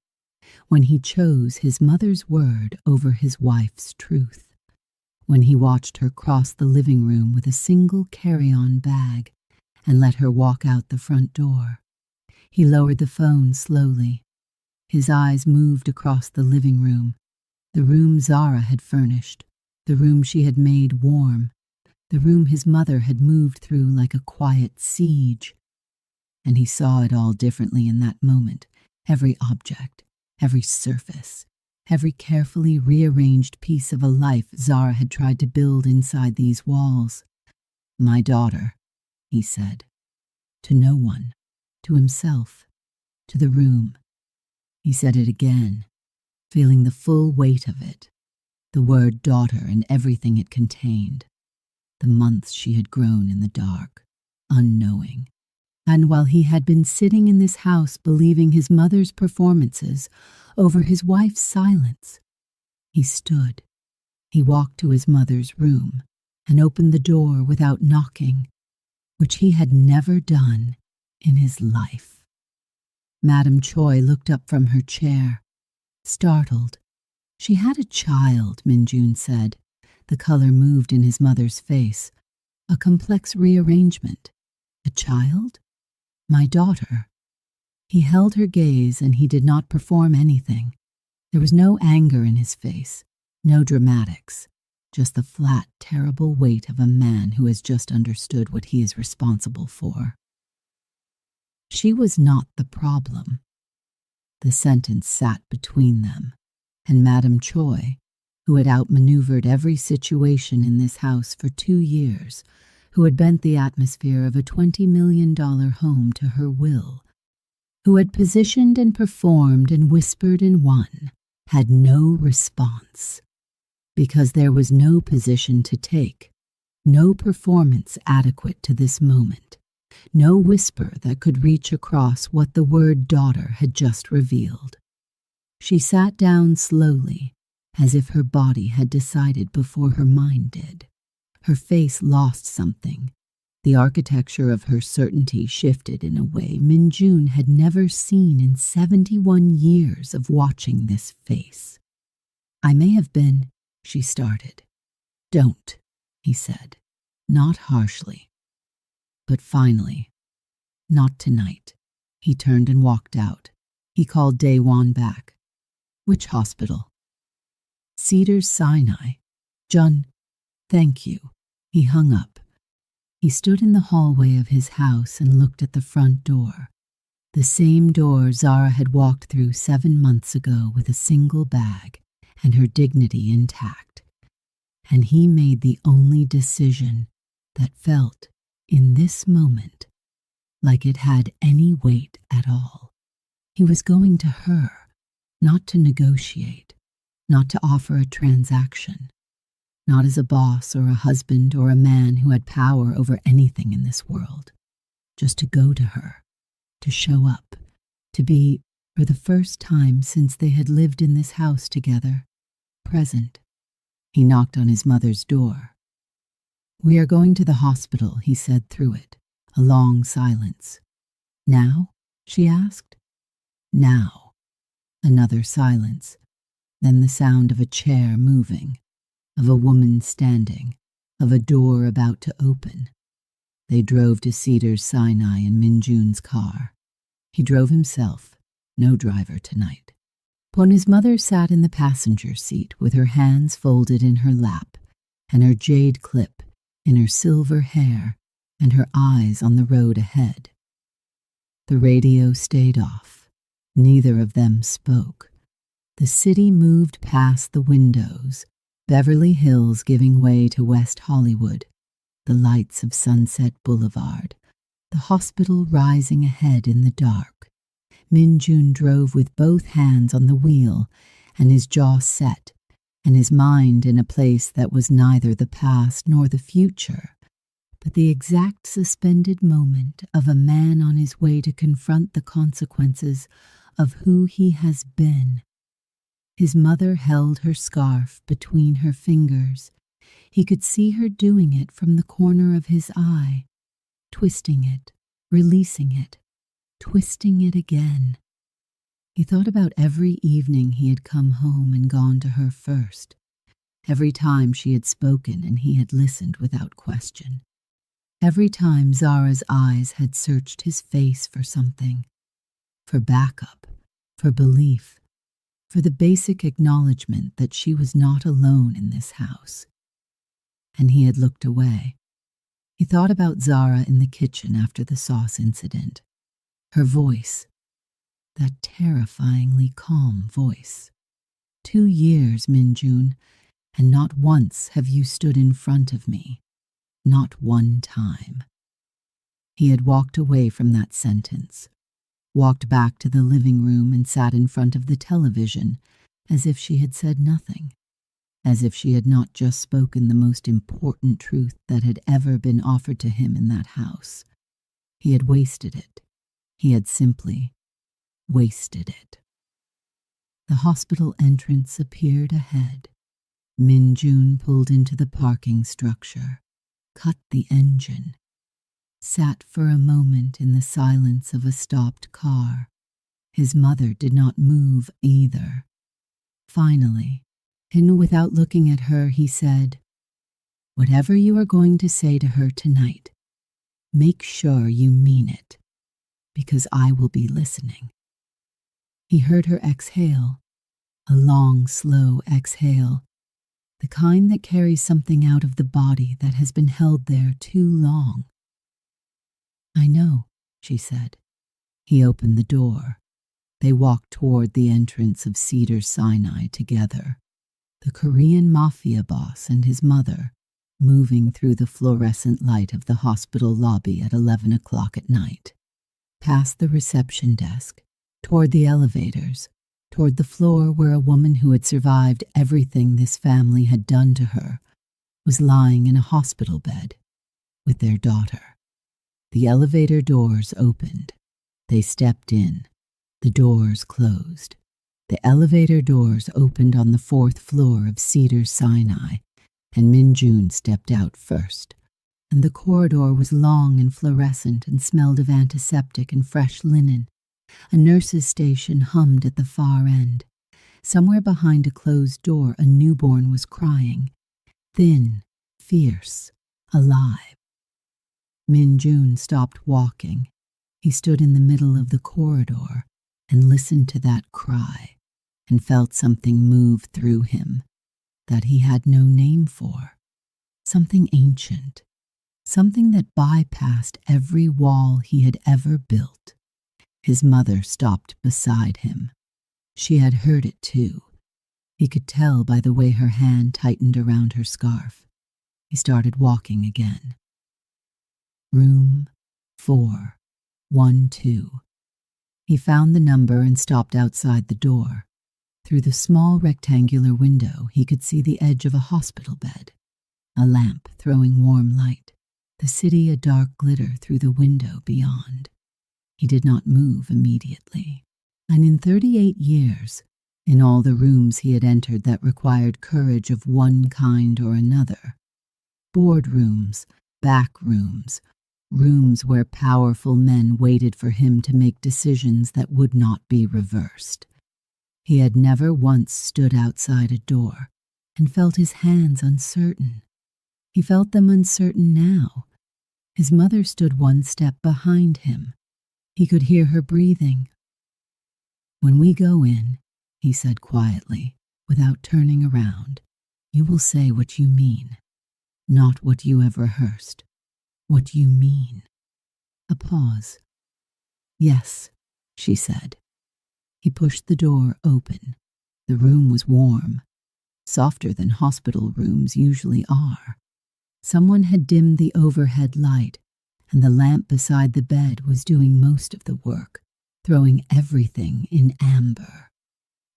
when he chose his mother's word over his wife's truth, when he watched her cross the living room with a single carry-on bag and let her walk out the front door. He lowered the phone slowly. His eyes moved across the living room, the room Zara had furnished, the room she had made warm, the room his mother had moved through like a quiet siege. And he saw it all differently in that moment, every object, every surface, every carefully rearranged piece of a life Zara had tried to build inside these walls. My daughter, he said, to no one, to himself, to the room. He said it again, feeling the full weight of it, the word daughter and everything it contained. The months she had grown in the dark, unknowing. And while he had been sitting in this house believing his mother's performances over his wife's silence, he stood. He walked to his mother's room and opened the door without knocking, which he had never done in his life. Madame Choi looked up from her chair, startled. She had a child, Minjun said. The color moved in his mother's face, a complex rearrangement. A child? My daughter. He held her gaze and he did not perform anything. There was no anger in his face, no dramatics, just the flat, terrible weight of a man who has just understood what he is responsible for. She was not the problem. The sentence sat between them, and Madame Choi, who had outmaneuvered every situation in this house for 2 years, who had bent the atmosphere of a $20 million home to her will, who had positioned and performed and whispered and won, had no response. Because there was no position to take, no performance adequate to this moment, no whisper that could reach across what the word daughter had just revealed. She sat down slowly, as if her body had decided before her mind did. Her face lost something. The architecture of her certainty shifted in a way Minjun had never seen in 71 years of watching this face. I may have been, she started. Don't, he said, not harshly. But finally, not tonight. He turned and walked out. He called Daewon back. Which hospital? Cedars-Sinai. Jun, thank you. He hung up. He stood in the hallway of his house and looked at the front door. The same door Zara had walked through 7 months ago with a single bag and her dignity intact. And he made the only decision that felt, in this moment, like it had any weight at all. He was going to her, not to negotiate, not to offer a transaction, not as a boss or a husband or a man who had power over anything in this world, just to go to her, to show up, to be, for the first time since they had lived in this house together, present. He knocked on his mother's door. We are going to the hospital, he said through it, a long silence. Now? She asked. Now. Another silence, then the sound of a chair moving, of a woman standing, of a door about to open. They drove to Cedars-Sinai in Minjun's car. He drove himself, no driver tonight. Poni's mother sat in the passenger seat with her hands folded in her lap and her jade clip in her silver hair and her eyes on the road ahead. The radio stayed off. Neither of them spoke. The city moved past the windows, Beverly Hills giving way to West Hollywood, the lights of Sunset Boulevard, the hospital rising ahead in the dark. Min-jun drove with both hands on the wheel, and his jaw set, and his mind in a place that was neither the past nor the future, but the exact suspended moment of a man on his way to confront the consequences of who he has been. His mother held her scarf between her fingers. He could see her doing it from the corner of his eye, twisting it, releasing it, twisting it again. He thought about every evening he had come home and gone to her first, every time she had spoken and he had listened without question, every time Zara's eyes had searched his face for something, for backup, for belief, for the basic acknowledgement that she was not alone in this house. And he had looked away. He thought about Zara in the kitchen after the sauce incident, her voice, that terrifyingly calm voice. 2 years, Min-jun, and not once have you stood in front of me. Not one time. He had walked away from that sentence, walked back to the living room and sat in front of the television as if she had said nothing, as if she had not just spoken the most important truth that had ever been offered to him in that house. He had wasted it. He had simply wasted it. The hospital entrance appeared ahead. Min-jun pulled into the parking structure, cut the engine, sat for a moment in the silence of a stopped car. His mother did not move either. Finally, and without looking at her, he said, "Whatever you are going to say to her tonight, make sure you mean it, because I will be listening." He heard her exhale, a long, slow exhale, the kind that carries something out of the body that has been held there too long. "I know," she said. He opened the door. They walked toward the entrance of Cedars-Sinai together, the Korean mafia boss and his mother, moving through the fluorescent light of the hospital lobby at 11 o'clock at night. Past the reception desk, toward the elevators, toward the floor where a woman who had survived everything this family had done to her was lying in a hospital bed with their daughter. The elevator doors opened. They stepped in. The doors closed. The elevator doors opened on the 4th floor of Cedars-Sinai, and Min-jun stepped out first. And the corridor was long and fluorescent and smelled of antiseptic and fresh linen. A nurse's station hummed at the far end. Somewhere behind a closed door, a newborn was crying, thin, fierce, alive. Min-jun stopped walking. He stood in the middle of the corridor and listened to that cry and felt something move through him that he had no name for, something ancient, something that bypassed every wall he had ever built. His mother stopped beside him. She had heard it too. He could tell by the way her hand tightened around her scarf. He started walking again. Room 412. He found the number and stopped outside the door. Through the small rectangular window, he could see the edge of a hospital bed, a lamp throwing warm light, the city a dark glitter through the window beyond. He did not move immediately, and in 38 years, in all the rooms he had entered that required courage of one kind or another, boardrooms, back rooms, rooms where powerful men waited for him to make decisions that would not be reversed, he had never once stood outside a door and felt his hands uncertain. He felt them uncertain now. His mother stood one step behind him. He could hear her breathing. "When we go in," he said quietly, without turning around, "you will say what you mean, not what you have rehearsed, what you mean." A pause. "Yes," she said. He pushed the door open. The room was warm, softer than hospital rooms usually are. Someone had dimmed the overhead light, and the lamp beside the bed was doing most of the work, throwing everything in amber.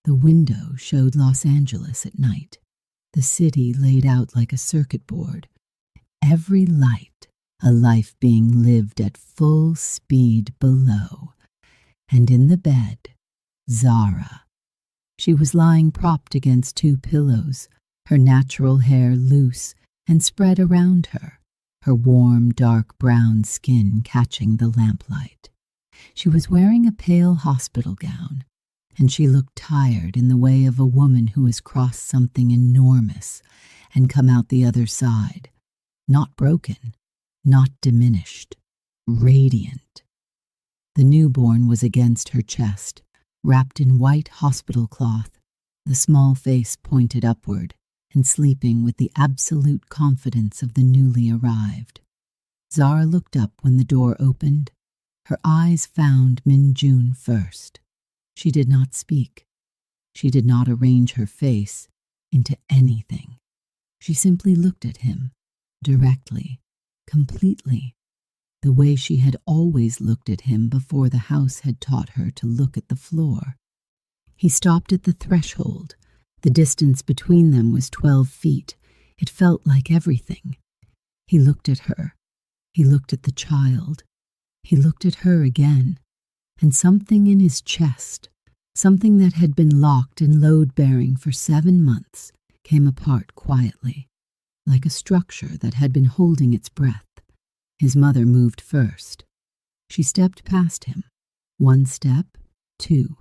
The window showed Los Angeles at night, the city laid out like a circuit board. Every light, a life being lived at full speed below. And in the bed, Zara. She was lying propped against two pillows, her natural hair loose and spread around her warm, dark brown skin catching the lamplight. She was wearing a pale hospital gown, and she looked tired in the way of a woman who has crossed something enormous and come out the other side, not broken, not diminished, radiant. The newborn was against her chest, wrapped in white hospital cloth, the small face pointed upward, and sleeping with the absolute confidence of the newly arrived. Zara looked up when the door opened. Her eyes found Min Jun first. She did not speak. She did not arrange her face into anything. She simply looked at him, directly, completely, the way she had always looked at him before the house had taught her to look at the floor. He stopped at the threshold. The distance between them was 12 feet. It felt like everything. He looked at her. He looked at the child. He looked at her again. And something in his chest, something that had been locked and load-bearing for 7 months, came apart quietly, like a structure that had been holding its breath. His mother moved first. She stepped past him. 1 step, 2.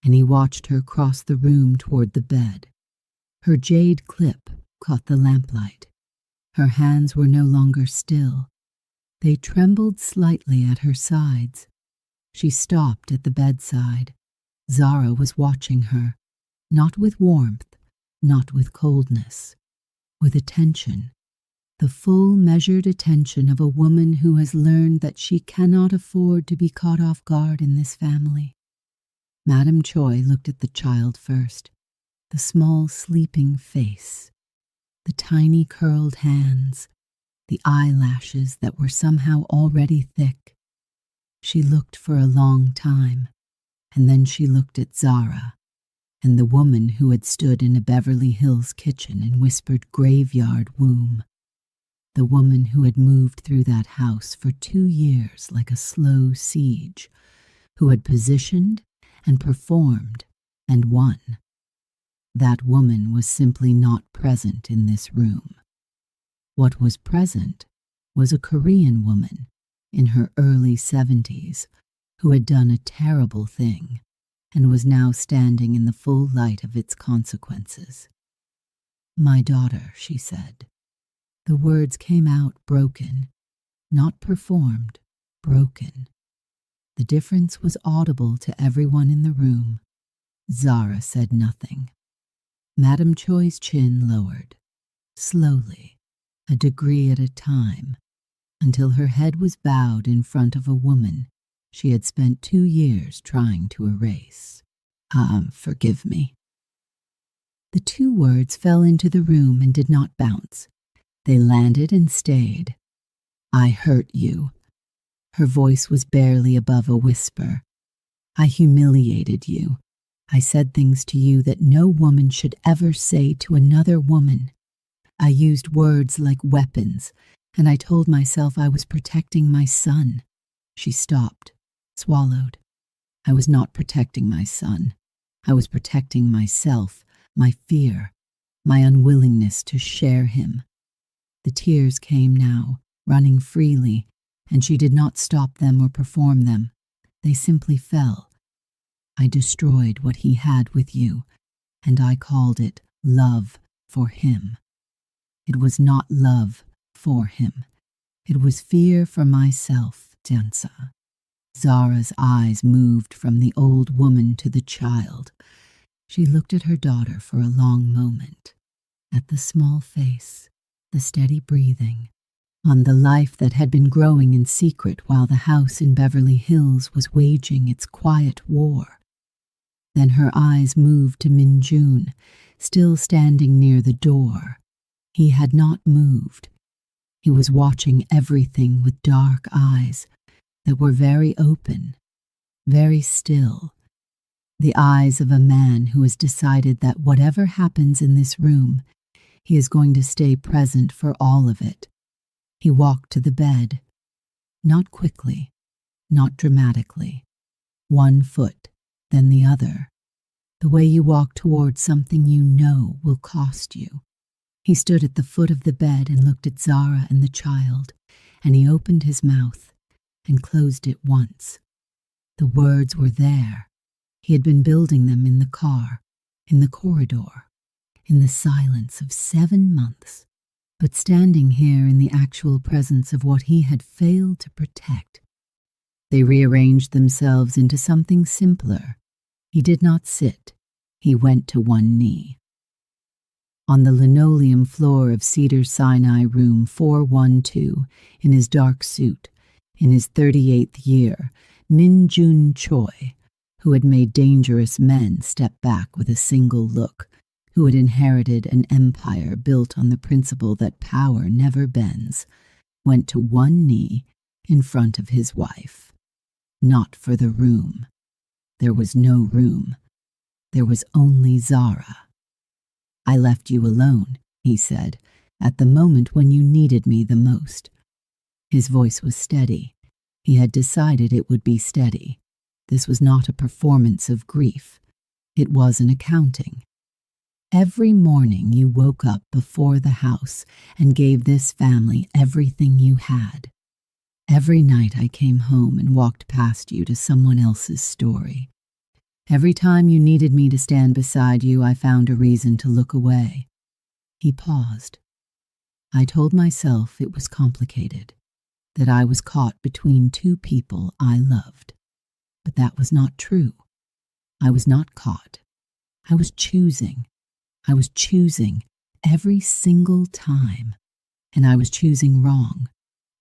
And he watched her cross the room toward the bed. Her jade clip caught the lamplight. Her hands were no longer still. They trembled slightly at her sides. She stopped at the bedside. Zara was watching her, not with warmth, not with coldness, with attention, the full measured attention of a woman who has learned that she cannot afford to be caught off guard in this family. Madame Choi looked at the child first, the small sleeping face, the tiny curled hands, the eyelashes that were somehow already thick. She looked for a long time, and then she looked at Zara, and the woman who had stood in a Beverly Hills kitchen and whispered graveyard womb, the woman who had moved through that house for 2 years like a slow siege, who had positioned and performed and won. That woman was simply not present in this room. What was present was a Korean woman in her early 70s who had done a terrible thing and was now standing in the full light of its consequences. "My daughter," she said. The words came out broken, not performed, broken. The difference was audible to everyone in the room. Zara said nothing. Madame Choi's chin lowered, slowly, a degree at a time, until her head was bowed in front of a woman she had spent 2 years trying to erase. Forgive me." The 2 words fell into the room and did not bounce. They landed and stayed. "I hurt you." Her voice was barely above a whisper. "I humiliated you. I said things to you that no woman should ever say to another woman. I used words like weapons, and I told myself I was protecting my son." She stopped, swallowed. "I was not protecting my son. I was protecting myself, my fear, my unwillingness to share him." The tears came now, running freely, and she did not stop them or perform them. They simply fell. "I destroyed what he had with you, and I called it love for him. It was not love for him. It was fear for myself, Dansa." Zara's eyes moved from the old woman to the child. She looked at her daughter for a long moment, at the small face, the steady breathing, on the life that had been growing in secret while the house in Beverly Hills was waging its quiet war. Then her eyes moved to Minjun, still standing near the door. He had not moved. He was watching everything with dark eyes that were very open, very still. The eyes of a man who has decided that whatever happens in this room, he is going to stay present for all of it. He walked to the bed, not quickly, not dramatically, one foot, then the other, the way you walk towards something you know will cost you. He stood at the foot of the bed and looked at Zara and the child, and he opened his mouth and closed it once. The words were there. He had been building them in the car, in the corridor, in the silence of 7 months. But standing here in the actual presence of what he had failed to protect, they rearranged themselves into something simpler. He did not sit. He went to one knee. On the linoleum floor of Cedar Sinai room 412, in his dark suit, in his 38th year, Min Jun Choi, who had made dangerous men step back with a single look, who had inherited an empire built on the principle that power never bends, went to one knee in front of his wife. Not for the room. There was no room. There was only Zara. "I left you alone," he said, "at the moment when you needed me the most." His voice was steady. He had decided it would be steady. This was not a performance of grief. It was an accounting. Every morning you woke up before the house and gave this family everything you had. Every night I came home and walked past you to someone else's story. Every time you needed me to stand beside you, I found a reason to look away. He paused. I told myself it was complicated, that I was caught between two people I loved. But that was not true. I was not caught. I was choosing. I was choosing every single time, and I was choosing wrong,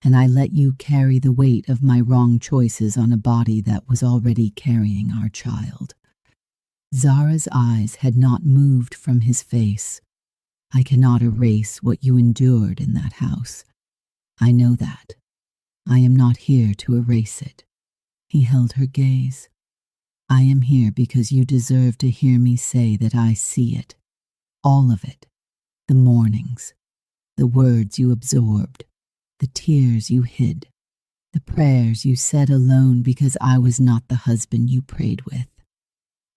and I let you carry the weight of my wrong choices on a body that was already carrying our child. Zara's eyes had not moved from his face. I cannot erase what you endured in that house. I know that. I am not here to erase it. He held her gaze. I am here because you deserve to hear me say that I see it. All of it. The mornings. The words you absorbed. The tears you hid. The prayers you said alone because I was not the husband you prayed with.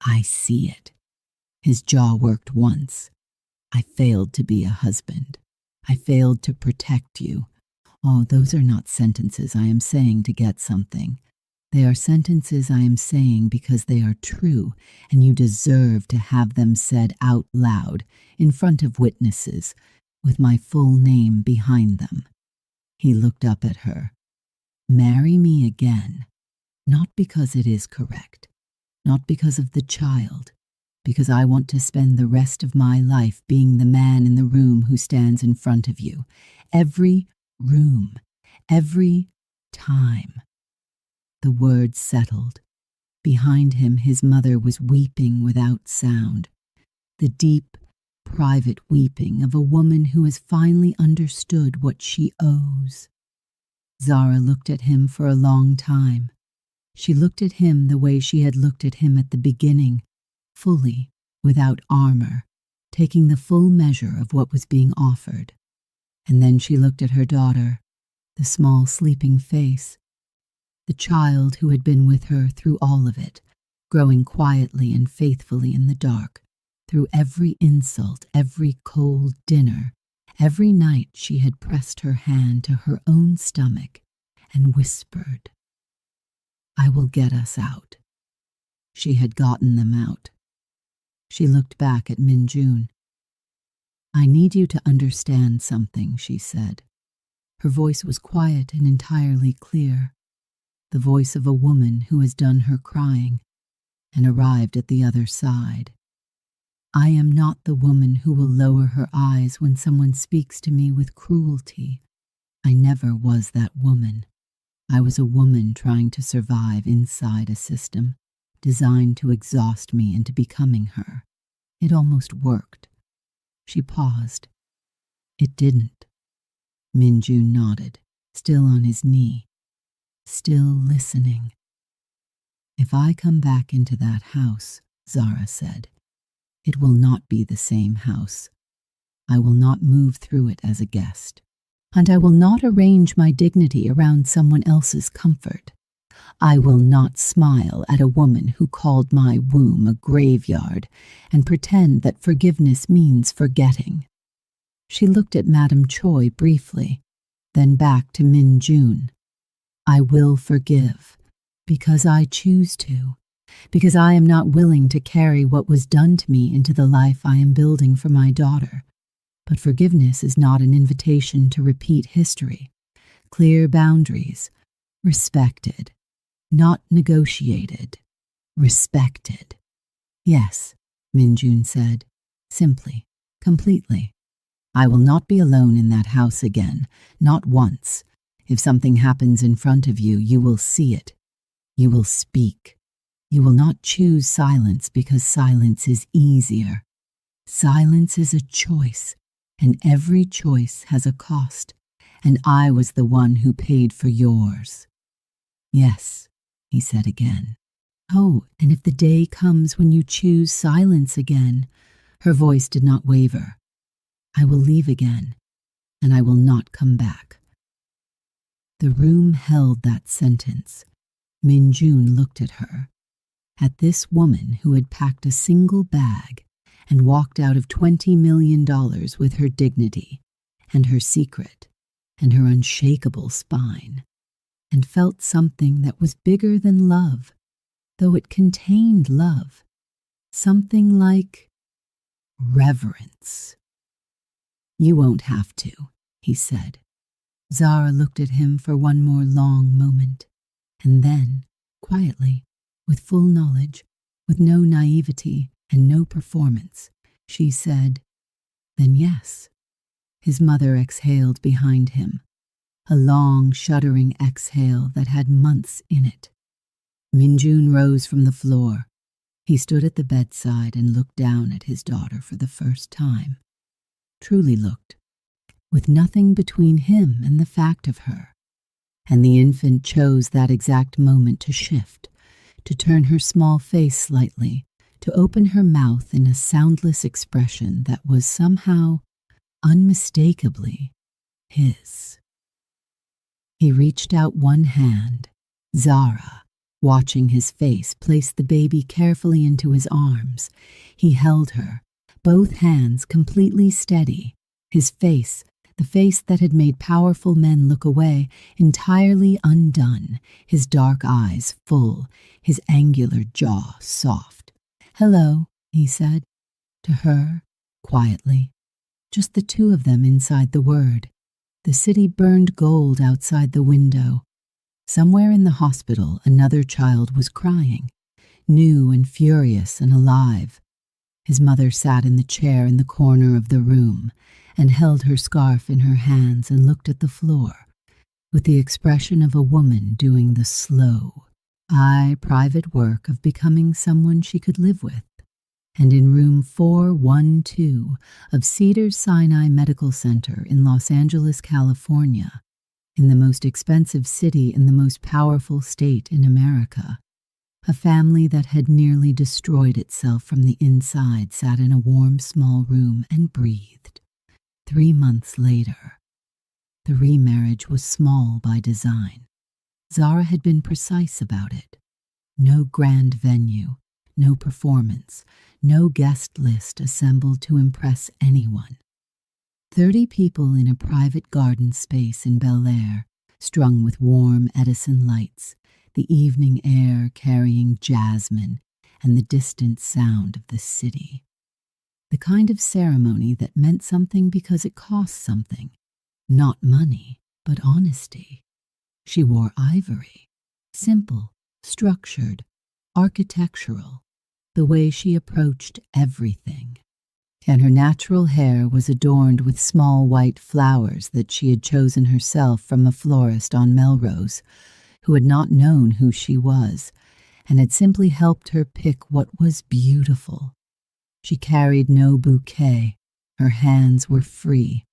I see it. His jaw worked once. I failed to be a husband. I failed to protect you. Oh, those are not sentences I am saying to get something. They are sentences I am saying because they are true, and you deserve to have them said out loud, in front of witnesses, with my full name behind them. He looked up at her. Marry me again, not because it is correct, not because of the child, because I want to spend the rest of my life being the man in the room who stands in front of you. Every room, every time. The words settled. Behind him, his mother was weeping without sound. The deep, private weeping of a woman who has finally understood what she owes. Zara looked at him for a long time. She looked at him the way she had looked at him at the beginning, fully, without armor, taking the full measure of what was being offered. And then she looked at her daughter, the small sleeping face, the child who had been with her through all of it, growing quietly and faithfully in the dark, through every insult, every cold dinner, every night she had pressed her hand to her own stomach and whispered, "I will get us out." She had gotten them out. She looked back at Minjun. "I need you to understand something," she said. Her voice was quiet and entirely clear, the voice of a woman who has done her crying and arrived at the other side. I am not the woman who will lower her eyes when someone speaks to me with cruelty. I never was that woman. I was a woman trying to survive inside a system, designed to exhaust me into becoming her. It almost worked. She paused. It didn't. Minju nodded, still on his knee, still listening. If I come back into that house, Zara said, it will not be the same house. I will not move through it as a guest, and I will not arrange my dignity around someone else's comfort. I will not smile at a woman who called my womb a graveyard and pretend that forgiveness means forgetting. She looked at Madame Choi briefly, then back to Min Jun. I will forgive, because I choose to, because I am not willing to carry what was done to me into the life I am building for my daughter. But forgiveness is not an invitation to repeat history. Clear boundaries, respected, not negotiated, respected. Yes, Min Jun said, simply, completely. I will not be alone in that house again, not once. If something happens in front of you, you will see it. You will speak. You will not choose silence because silence is easier. Silence is a choice, and every choice has a cost, and I was the one who paid for yours. Yes, he said again. Oh, and if the day comes when you choose silence again, her voice did not waver. I will leave again, and I will not come back. The room held that sentence. Min Jun looked at her, at this woman who had packed a single bag and walked out of $20 million with her dignity and her secret and her unshakable spine, and felt something that was bigger than love, though it contained love, something like reverence. You won't have to, he said. Zara looked at him for one more long moment, and then, quietly, with full knowledge, with no naivety and no performance, she said, then yes. His mother exhaled behind him, a long, shuddering exhale that had months in it. Min Jun rose from the floor. He stood at the bedside and looked down at his daughter for the first time. Truly looked, with nothing between him and the fact of her. And the infant chose that exact moment to shift, to turn her small face slightly, to open her mouth in a soundless expression that was somehow, unmistakably, his. He reached out one hand. Zara, watching his face, placed the baby carefully into his arms. He held her, both hands completely steady, his face, the face that had made powerful men look away, entirely undone, his dark eyes full, his angular jaw soft. Hello, he said, to her, quietly. Just the two of them inside the word. The city burned gold outside the window. Somewhere in the hospital, another child was crying, new and furious and alive. His mother sat in the chair in the corner of the room and held her scarf in her hands and looked at the floor with the expression of a woman doing the slow, private work of becoming someone she could live with. And in room 412 of Cedars-Sinai Medical Center in Los Angeles, California, in the most expensive city in the most powerful state in America, a family that had nearly destroyed itself from the inside sat in a warm, small room and breathed. 3 months later, the remarriage was small by design. Zara had been precise about it. No grand venue, no performance, no guest list assembled to impress anyone. 30 people in a private garden space in Bel Air, strung with warm Edison lights, the evening air carrying jasmine and the distant sound of the city. The kind of ceremony that meant something because it cost something. Not money, but honesty. She wore ivory, simple, structured, architectural, the way she approached everything. And her natural hair was adorned with small white flowers that she had chosen herself from a florist on Melrose, who had not known who she was, and had simply helped her pick what was beautiful. She carried no bouquet. Her hands were free.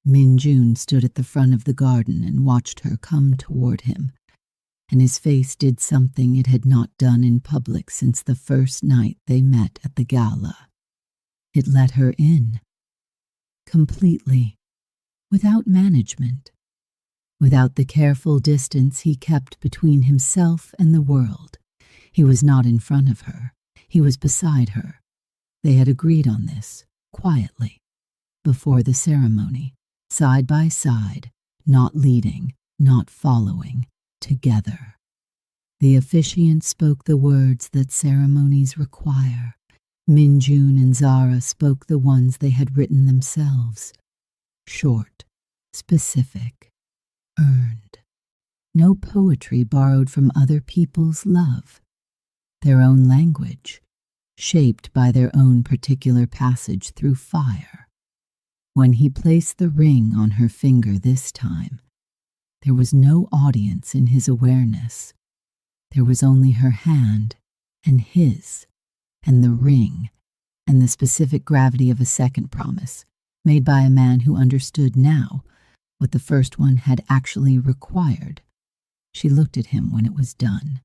Min-jun stood at the front of the garden and watched her come toward him, and his face did something it had not done in public since the first night they met at the gala. It let her in. Completely. Without management. Without the careful distance he kept between himself and the world. He was not in front of her. He was beside her. They had agreed on this, quietly, before the ceremony, side by side, not leading, not following, together. The officiant spoke the words that ceremonies require. Min-jun and Zara spoke the ones they had written themselves. Short, specific, earned. No poetry borrowed from other people's love. Their own language, shaped by their own particular passage through fire. When he placed the ring on her finger this time, there was no audience in his awareness. There was only her hand and his, and the ring, and the specific gravity of a second promise, made by a man who understood now what the first one had actually required. She looked at him when it was done,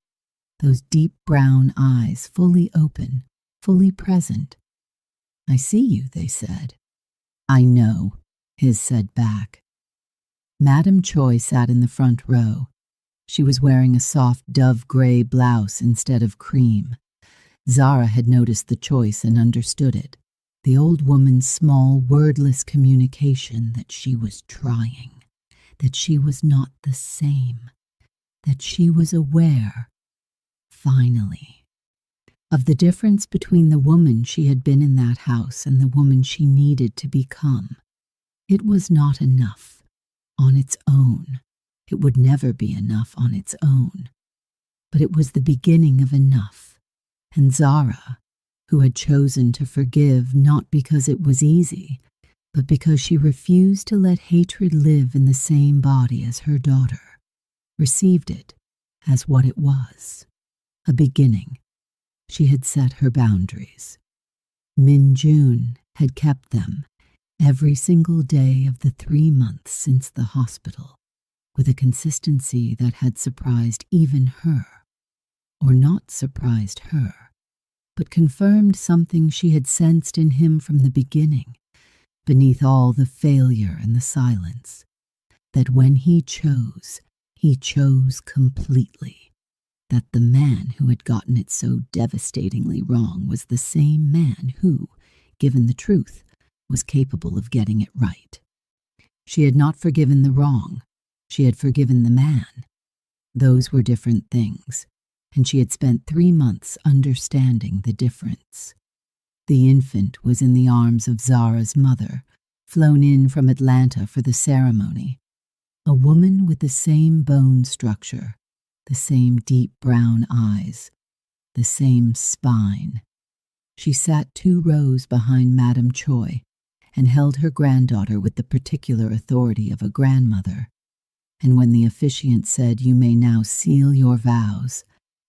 those deep brown eyes fully open, fully present. "I see you," they said. "I know," his said back. Madame Choi sat in the front row. She was wearing a soft dove-gray blouse instead of cream. Zara had noticed the choice and understood it, the old woman's small, wordless communication that she was trying, that she was not the same, that she was aware, finally, of the difference between the woman she had been in that house and the woman she needed to become. It was not enough on its own. It would never be enough on its own. But it was the beginning of enough. And Zara, who had chosen to forgive not because it was easy, but because she refused to let hatred live in the same body as her daughter, received it as what it was, a beginning. She had set her boundaries. Min-jun had kept them every single day of the 3 months since the hospital, with a consistency that had surprised even her, or not surprised her, but confirmed something she had sensed in him from the beginning, beneath all the failure and the silence, that when he chose completely, that the man who had gotten it so devastatingly wrong was the same man who, given the truth, was capable of getting it right. She had not forgiven the wrong. She had forgiven the man. Those were different things, and she had spent 3 months understanding the difference. The infant was in the arms of Zara's mother, flown in from Atlanta for the ceremony, a woman with the same bone structure, the same deep brown eyes, the same spine. She sat 2 rows behind Madame Choi and held her granddaughter with the particular authority of a grandmother. And when the officiant said, "You may now seal your vows,"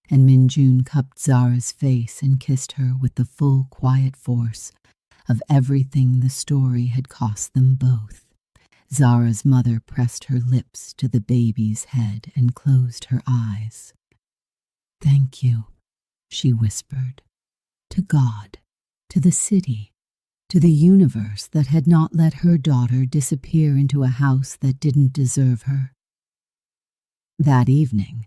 and Min-jun cupped Zara's face and kissed her with the full quiet force of everything the story had cost them both, Zara's mother pressed her lips to the baby's head and closed her eyes. "Thank you," she whispered, "to God, to the city, to the universe that had not let her daughter disappear into a house that didn't deserve her." That evening,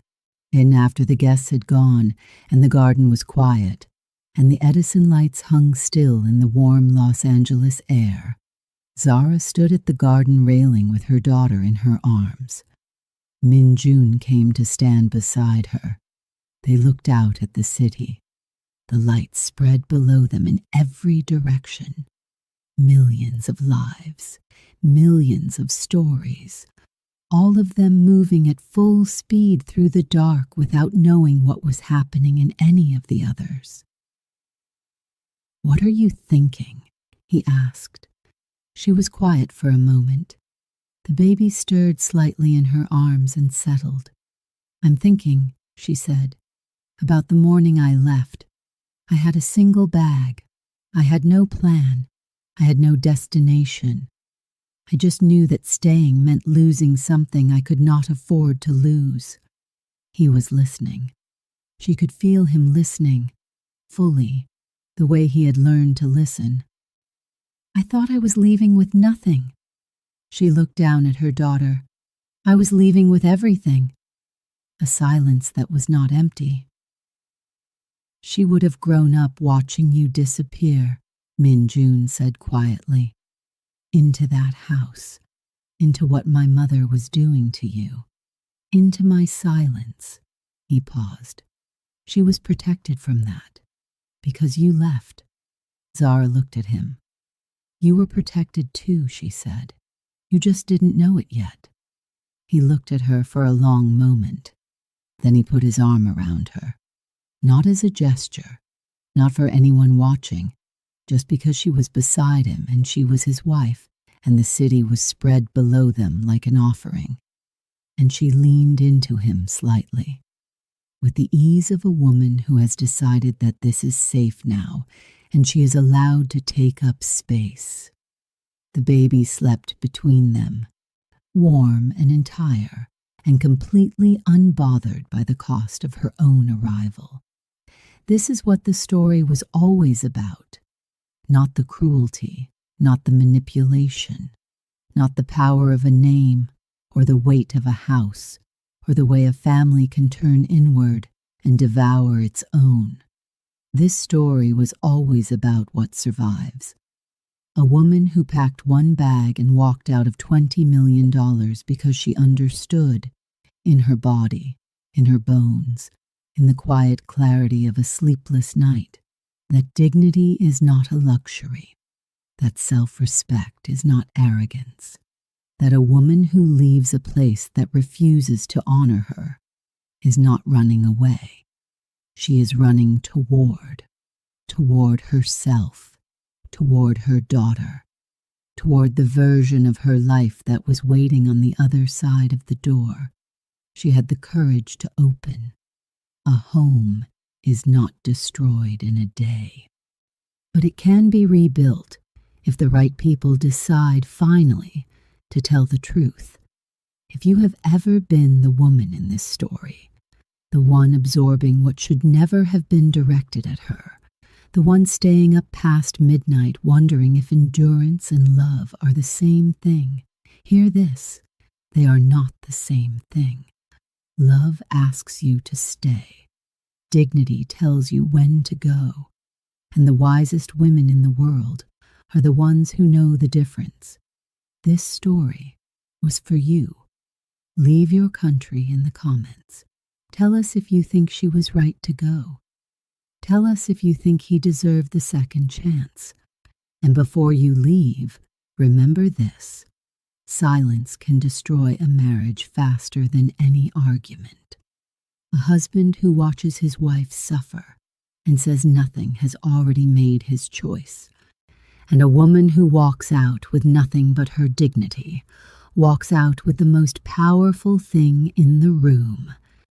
and after the guests had gone and the garden was quiet, and the Edison lights hung still in the warm Los Angeles air, Zara stood at the garden railing with her daughter in her arms. Min-jun came to stand beside her. They looked out at the city. The lights spread below them in every direction. Millions of lives, millions of stories, all of them moving at full speed through the dark without knowing what was happening in any of the others. "What are you thinking?" he asked. She was quiet for a moment. The baby stirred slightly in her arms and settled. "I'm thinking," she said, About the morning I left, I had a single bag. I had no plan. I had no destination. I just knew that staying meant losing something I could not afford to lose. He was listening. She could feel him listening, fully, the way he had learned to listen. I thought I was leaving with nothing. She looked down at her daughter. I was leaving with everything. A silence that was not empty. She would have grown up watching you disappear, Min June said quietly. Into that house, into what my mother was doing to you, into my silence. He paused. She was protected from that, because you left. Zara looked at him. You were protected too, she said. You just didn't know it yet. He looked at her for a long moment. Then he put his arm around her. Not as a gesture, not for anyone watching, just because she was beside him and she was his wife, and the city was spread below them like an offering. And she leaned into him slightly, with the ease of a woman who has decided that this is safe now, and she is allowed to take up space. The baby slept between them, warm and entire, and completely unbothered by the cost of her own arrival. This is what the story was always about. Not the cruelty, not the manipulation, not the power of a name, or the weight of a house, or the way a family can turn inward and devour its own. This story was always about what survives. A woman who packed one bag and walked out of $20 million because she understood, in her body, in her bones, in the quiet clarity of a sleepless night, that dignity is not a luxury, that self-respect is not arrogance, that a woman who leaves a place that refuses to honor her is not running away. She is running toward herself, toward her daughter, toward the version of her life that was waiting on the other side of the door. She had the courage to open. A home is not destroyed in a day, but it can be rebuilt if the right people decide finally to tell the truth. If you have ever been the woman in this story, the one absorbing what should never have been directed at her, the one staying up past midnight wondering if endurance and love are the same thing, hear this: they are not the same thing. Love asks you to stay. Dignity tells you when to go. And the wisest women in the world are the ones who know the difference. This story was for you. Leave your country in the comments. Tell us if you think she was right to go. Tell us if you think he deserved the second chance. And before you leave, remember this: silence can destroy a marriage faster than any argument. A husband who watches his wife suffer and says nothing has already made his choice. And a woman who walks out with nothing but her dignity, walks out with the most powerful thing in the room: